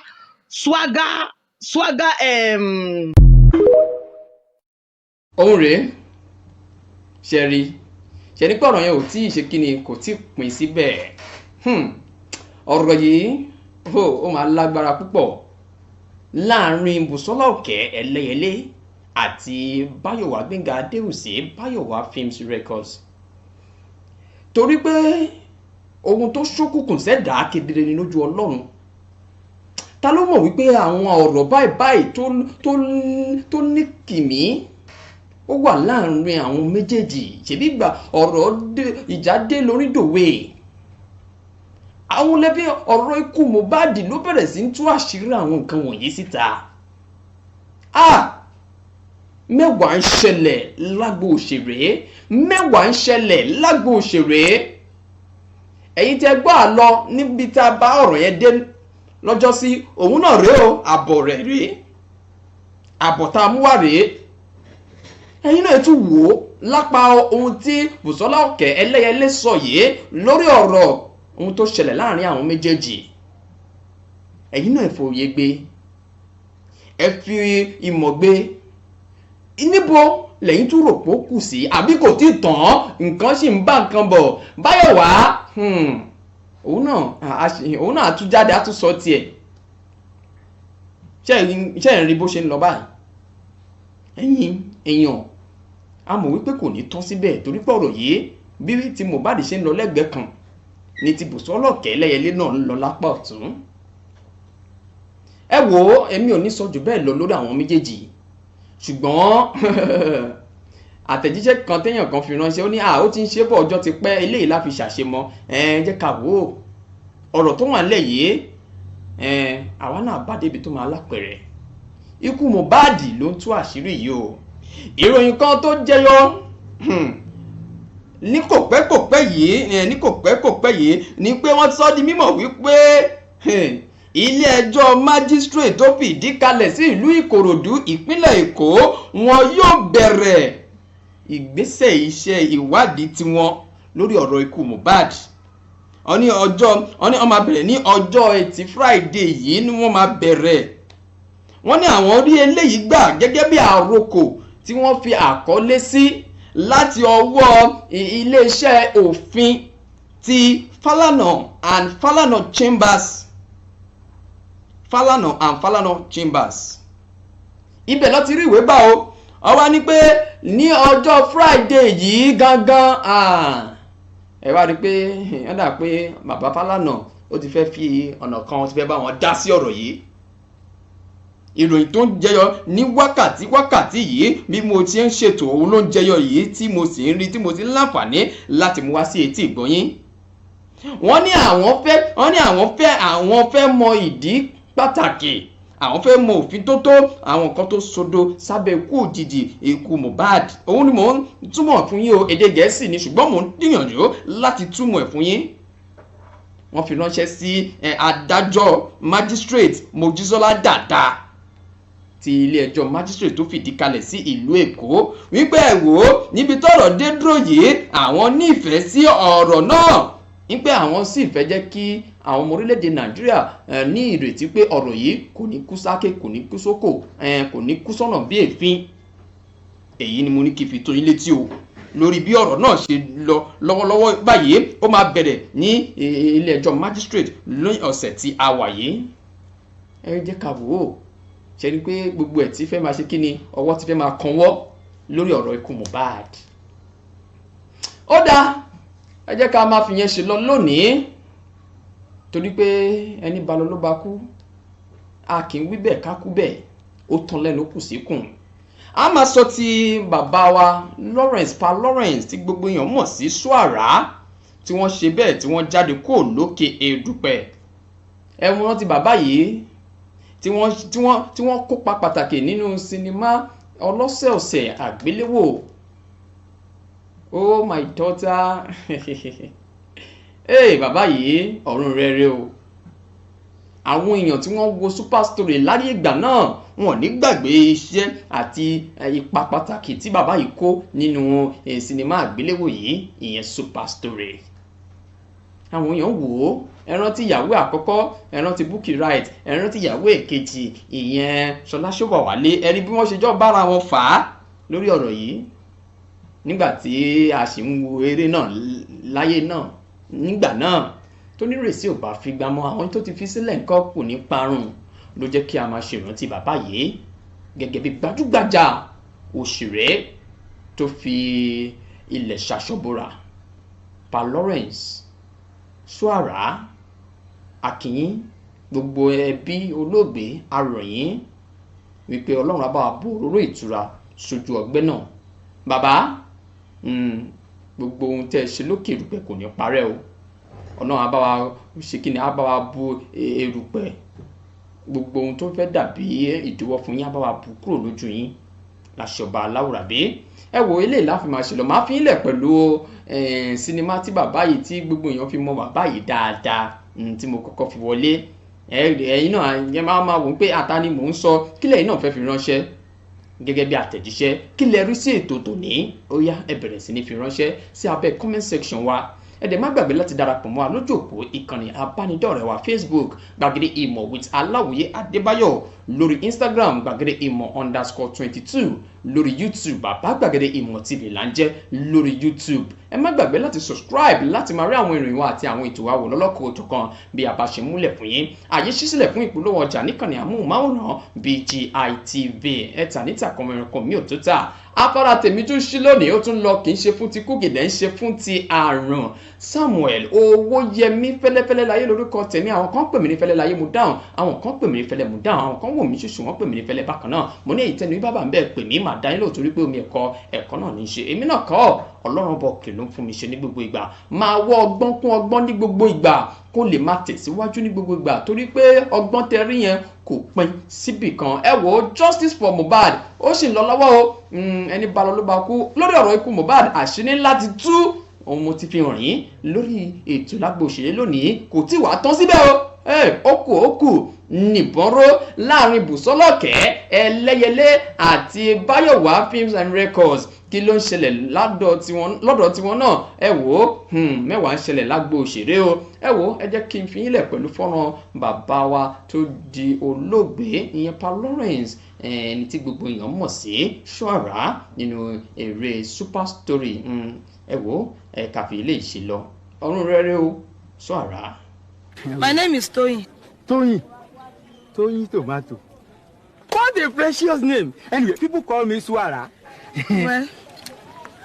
ohun rèé ṣe rí ṣe ní pé ọ̀rọ̀ yẹn ò tí ì ṣe kí ni kò tí ì pín síbẹ̀ ọ̀rọ̀ yìí ó máa lágbára púpọ̀ láàrin Bùsọ́lá Òkè Ẹlẹ́yẹlé àti Bayowa Gbénga Adéwùsí Bayowa Films Records torí pé ohun tó ṣókùnkùn sẹ́dá kedere ni lójú Ọlọ́run ta ló mọ̀ wípé àwọn ọ̀rọ̀ báyìí tó ní kìmí ó wà láàrin àwọn méjèèjì ṣebí gbà ọ̀rọ̀ ìjà dé lórí dòwe àwọn lẹ́bí ọ̀rọ̀ ikú Mobahd ló bẹ̀rẹ̀ sí ń tú àṣírí àwọn nǹkan wọ̀nyí síta. Mẹ́wàá ń ṣẹlẹ̀ lágbo òṣèré ẹ̀yin tẹ́ gbọ́ àlọ níbi tá a bá ọ̀rọ̀ yẹn dé lọ́jọ́ sí òun náà rèé o àbọ̀ rẹ̀ rèé àbọ̀ tá a mú wá rèé ẹ̀yin náà tún wò ó lápá ohun tí Bùsọ́lá Òkè Ẹlẹ́yẹlé sọ yìí lórí ọ̀rọ̀ ohun tó ṣẹlẹ̀ láàrin àwọn méjèèjì ẹ̀yin náà fòye gbé ẹ fi ìmọ̀ gbé níbo lẹ́yìn tún rò pé ó kù sí àbí kò tí ì tán nǹkan sì ń bá nǹkan bọ̀ Bayowa òun náà àtújáde àtúnsọ tiẹ̀ ṣe ń rí bó ṣe ń lọ báyìí ẹ̀yin èèyàn a mọ̀ wípé kò ní tán síbẹ̀ torí pé ọ̀rọ̀ yìí bí ti Mobahd ṣe ń lọ lẹ́gbẹ̀ẹ́ kan ní ti Bùsọ́lá Òkè Ẹlẹ́yẹlé náà ń lọ lápá ọ̀tún. Ẹ wò èmi ò ní sọ jù bẹ́ẹ̀ lọ lórí àwọn méjèèjì ṣùgbọ́n àtẹ̀jíṣẹ́ kan téèyàn kan fi ránṣẹ́ ó ní ó ti ń ṣe bọ̀ ọjọ́ ti pẹ́ eléyìí la fi ṣàṣemọ́ jẹ́ ká wò ó ọ̀rọ̀ tó wà nílẹ̀ yìí àwa náà bá débi tó máa lápẹ̀rẹ̀ ikú Mobahd ló ń tú àṣírí yìí o ìròyìn kan tó jẹyọ ní kò pẹ́ yìí ni pé wọ́n sọ di mímọ̀ wípé ilé ẹjọ́ májísírèètì tó fìdí kalẹ̀ sí ìlú Ìkòròdú ìpínlẹ̀ Èkó wọn yóò bẹ̀rẹ̀ ìgbésẹ̀ iṣẹ́ ìwádìí tiwọn lórí ọ̀rọ̀ ikú Mohbad. Wọ́n ní wọ́n máa bẹ̀rẹ̀ ní ọjọ́ Ẹtì Friday yìí ni wọ́n máa bẹ̀rẹ̀. Wọ́n ní àwọn rí eléyìí gbà gẹ́gẹ́ bí àròkò tí wọ́n fi àkọlé sí láti ọwọ́ iléeṣẹ́ òfin ti Falana and Falana Chambers. Ibẹ̀ ló ti rí ìwé gbà o. Ó wá ní pé ní ọjọ́ Friday yìí gangan ẹ wá rí pé ó dà pé bàbá Falana ó ti fẹ́ fi ọ̀nà kan ó ti fẹ́ bá wọn dá sí ọ̀rọ̀ yìí. Ìròyìn tó ń jẹyọ ní wákàtí yìí bí mo ti ń ṣètò òun ló ń jẹyọ yìí tí mo sì ń rí tí mo sì ń láǹfààní láti mú wá sí etí ìgbọ́yín. Wọ́n ní àwọn fẹ́ mọ ìdí pàtàkì, àwọn fẹ́ mọ òfin tó àwọn kan tó sodo sábẹ́ ikú òjijì ikú Mohbad. Òun ni mò ń túmọ̀ fún yín o, èdè Gẹ̀ẹ́sì ni ṣùgbọ́n mò ń gbìyànjú láti túmọ̀ ẹ̀ fún yín. Wọ́n fi ránṣẹ́ sí adájọ́ magistrate Mojísọ́lá Dàda ti ilé ẹjọ́ magistrate tó fìdí kalẹ̀ sí ìlú Èkó wípé ẹ wò ó níbi tọ́rọ̀ dé dúró yìí àwọn nífẹ̀ẹ́ sí ọ̀rọ̀ náà, wípé àwọn sì fẹ́ jẹ́ kí àwọn ọmọ orílẹ̀-èdè Nàìjíríà ní ìrètí pé ọ̀rọ̀ yìí kò ní kú sáké, kò ní kú sóko, kò ní kú sọ́nà bí èéfín. Èyí ni mo ní kí n fi tó yín létí o lórí bí ọ̀rọ̀ náà ṣe lọ lọ́wọ́lọ́wọ́ báyìí. Ó máa bẹ̀rẹ̀ ní ilé ẹjọ́ magistrate lóyún ọ̀sẹ̀ tí a wà yìí. Ẹ jẹ́ ká wò ó, ṣe ni pé gbogbo ẹ̀ tí fẹ́ máa ṣe kí ni, ọwọ́ ti fẹ́ máa kanwọ́ lórí ọ̀rọ̀ ikú Mohbad. Ó dáa, ẹ jẹ́ ká máa fi yẹn ṣe lọ lónìí torí pé ẹni bá lọ ló bá kú, a kì í wí bẹ́ẹ̀ ká kú bẹ́ẹ̀, ó tán lẹ́nu kù síkùn. A máa sọ ti bàbá wa Lawrence tí gbogbo èèyàn mọ̀ sí Suara tí wọ́n ṣe bẹ́ẹ̀ tí wọ́n jáde kó lókè èdùpẹ̀. Ẹ wọ́n rántí bàbá yìí tí wọ́n kópa pàtàkì nínú sinimá ọlọ́sẹ̀ọ̀sẹ̀ àgbéléwò Oh My Daughter. Bàbá yìí ọ̀run rere o. Àwọn èèyàn tí wọ́n wo Super Story láyé ìgbà náà wọn ní gbàgbé iṣẹ́ àti ipa pàtàkì tí bàbá yìí kó nínú sinimá àgbéléwò yìí, ìyẹn Super Story. Àwọn èèyàn wò ó, ẹ rántí ìyàwó àkọ́kọ́, ẹ rántí Bukky Wright, ẹ rántí ìyàwó èkejì ìyẹn Ṣọlá Ṣóbọ̀wálé, ẹ rí bí wọ́n ṣe jọ bára wọn fà á lórí ọ̀rọ̀ yìí nígbà tí a sì ń wo eré náà láyé náà nígbà náà. Tó nírèsí ò bá fi gbámọ́, àwọn tó ti fi sílẹ̀ nǹkan kò ní parun ló jẹ́ kí a máa ṣèrántí bàbá yìí gẹ́gẹ́ bí gbajúgbajà òṣèré tó fi ilẹ̀ ṣaṣọ́bọ̀rà. Pa Lawrence, Suara, akínyìn gbogbo ẹbí olóògbé aròyìn wípé Ọlọ́run á bá wa bò òróró ìtura sójú ọgbẹ́ náà. Bàbá, gbogbo ohun tẹ́ ẹ ṣe lókè erùpẹ̀ kò ní parẹ́ o. Ọlọ́run á bá wa ṣe kí ni, á bá wa bu erùpẹ̀, gbogbo ohun tó fẹ́ dàbí ìdíwọ́ fún yín á bá wa bù kúrò lójú yín láṣẹ ọba aláwùrábí. Ẹ wo eléyìí láfi máa ṣe lọ, máa fi ilẹ̀ pẹ̀lú sinimá tí bàbá yìí tí gbogbo èèyàn fi mọ bàbá yìí dáadáa tí mo kọ́kọ́ fi wọlé. Ẹ̀yin náà yẹn máa wò pé ata ni mò ń sọ, kílẹ̀ yìí náà fẹ́ fi ránṣẹ́ gẹ́gẹ́ bí àtẹ̀jíṣẹ́, kí lẹ rí sí ètò tòní. Ó yá, ẹ bẹ̀rẹ̀ sí ní fi ránṣẹ́ sí abẹ́ comment section wa. Ẹ dẹ̀ má gbàgbé láti darapọ̀ mọ́ wa lójú òpó ìkànnì abánidọ́rẹ̀ẹ́ wa Facebook Gbàgede Ìmọ̀ with Aláwìyé Adébáyọ̀, lórí Instagram Gbàgede Ìmọ̀ _22, lórí YouTube Bàbá Gbàgede Ìmọ̀ TV là ń jẹ́ lórí YouTube. Ẹ má gbàgbé láti subscribe láti máa rí àwọn ìròyìn wa àti àwọn ètò wa wò lọ́lọ́kọ̀ òjọ̀kan bí a bá ṣe múlẹ̀ fún yín. Àyè ṣí sílẹ̀ fún ìpolówó ọjà níkànnì amóhùnmáwòrán BGI TV. Ẹ tà níta kan mẹ́rin kan mi ò tó tà. Afárá tèmi tún ṣí lónìí, ó tún lọ kì í ṣe fún ti kúgìdẹ̀ ń ṣe fún ti àrùn. Samuel Owóyẹmí Fẹ́lẹ́fẹ́lẹ́ láyé lórúkọ tèmi. Àwọn kan pè mí ní Fẹ́lẹ́ láyé mo dáhùn, àwọn kan pè mí ní Fẹ́lẹ́ mo dáhùn, àwọn kan wò mí ṣùṣù wọ́n pè mí ní Fẹ́lẹ́ bákan náà. Mo ní èyí tẹnu bàbá ń bẹ́ẹ̀ pè mí màá dá yín lò torí pé omi ẹ̀kọ́ náà ní í ṣe. Èmi náà kọ́ Ọlọ́run bọ̀ kìlọ̀ fún mi ṣe ní gbogbo ìgbà. Máa wọ ọgbọ́n kún ọgbọ́n ní gbogbo ìgbà kó lè máa tẹ̀síwájú ní gbogbo ìgbà torí pé ọgbọ́n tẹ rí yẹn kò pin síbì kan. Ẹ wo justice for Mohbad ó sì ń lọ lọ́wọ́ o. Ẹni bá lọ ló bá kú. Lórí ọ̀rọ̀ ikú Mohbad àṣírí láti tú ohun mo ti fi hàn yín lórí ètò lágbo òṣèré lónìí, kò tí wàá tán síbẹ̀ o. Ó kù nìbọn ró láàrin Bùsọ́lọ́kẹ́ Ẹlẹ́yẹlé àti Báyọ̀wá Films and Records. Kí ló ń ṣẹlẹ̀ lọ́dọ̀ tiwọn náà? Ẹ wò ó, mẹ́wàá ń ṣẹlẹ̀ lágbo òṣèré o. Ẹ wò ó, ẹ jẹ́ kí n fi yín lẹ̀ pẹ̀lú fọ́nrán bàbá wa tó di olóògbé ìyẹn Pa Lawrence, ẹni tí gbogbo èèyàn mọ̀ sí Ṣọ́ara nínú eré Super Story. Ẹ wò ó, ẹ kàfi ilé ìṣe lọ ọ̀run rere o, Ṣọ́ara. My name is Toyin. Toyin Tomato. What a precious name. Anyway, people call me Suara. Well,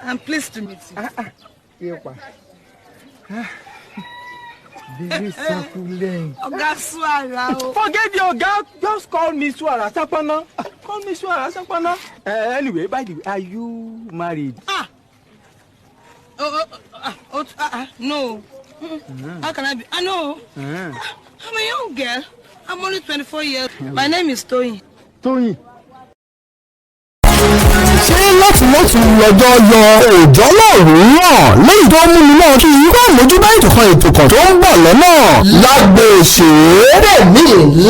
I'm pleased to meet you. Very succulent. Oga Suara. Forget your girl. Just call me Suara Sapana. Call me Suara Sapana. Anyway, by the way, are you married? No. How can I be? No. I'm a young girl. I'm only 24 years. My name is Toyin. Toyin. ṣé láti lọ́jọ́ yọ òòjọ́ lọ́rùn ràn lẹ́yìn tó mú mi náà kí irú àmójúbá ìtòkan ètò kan tó ń bọ̀ lọ́nà lágbo òṣèré. bẹ́ẹ̀ ni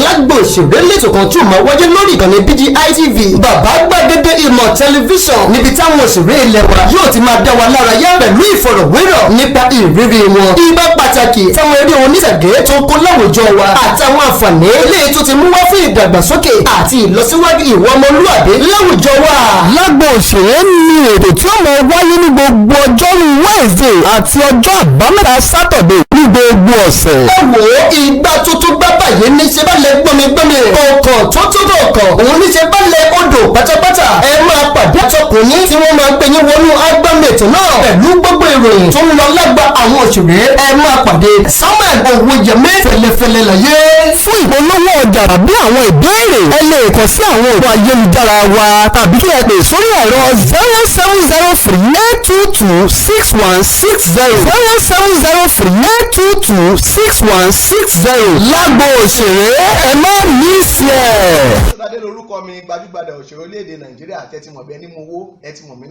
lágbo òṣèré lẹ́tọ̀ kan tí ó máa wáyé lórí ìkànnì BGI TV bàbá gbàgede ìmọ̀ tẹlifíṣàn níbi táwọn òṣèré ilẹ̀ wa yóò ti máa dá wa lára yá pẹ̀lú ìfọ̀rọ̀wérọ̀ nípa ìrírí wọn ibà pàtàkì táwọn eré oníṣàgé tó kó láwùjọ wa àtàwọn àǹfààní eléyìí tó ti mú wá fún ìdàgbàsókè àti ìlọsíwájú ìwà ọmọlúwàbí láwùjọ wa. lágbo òṣèré ni ètò tí ó máa wáyé ní gbogbo ọjọ́rú Wednesday àti ọjọ́ àbámẹ́ta Saturday ní gbogbo ọ̀sẹ̀. ẹ wò ó ìgbà tuntun bá bàyè ní ṣe bá lẹ gbọmígbọmí ọkàn tó túbọ̀ ọkàn òun ní ṣe bá lẹ odò pátápátá ẹ máa pàdé àtọkùnrin tí wọ́n máa gbé yín wọnú agbámẹ̀tò náà pẹ̀lú gbogbo ìròyìn tó ń lọ lágbà àwọn òṣèré ẹ máa pàdé Samuel Owóyẹmí fẹlẹfẹlẹ láyé. fún ìpolówó ọjà tàbí àwọn ìbéèrè ẹ lè kàn sí àwọn òpó ayélujára wa tàbí kí ẹ pè sórí ẹ̀rọ 0703-822-6160 0703-822-6160 lágbo òṣèré ẹ má mísì ẹ̀. Ṣọ́dádé lorúkọ mi, gbajúgbajà òṣèré orílẹ̀-èdè Nàìjíríà tẹ́tí mọ̀ bí ẹni mowó ẹ ti mọ̀ mí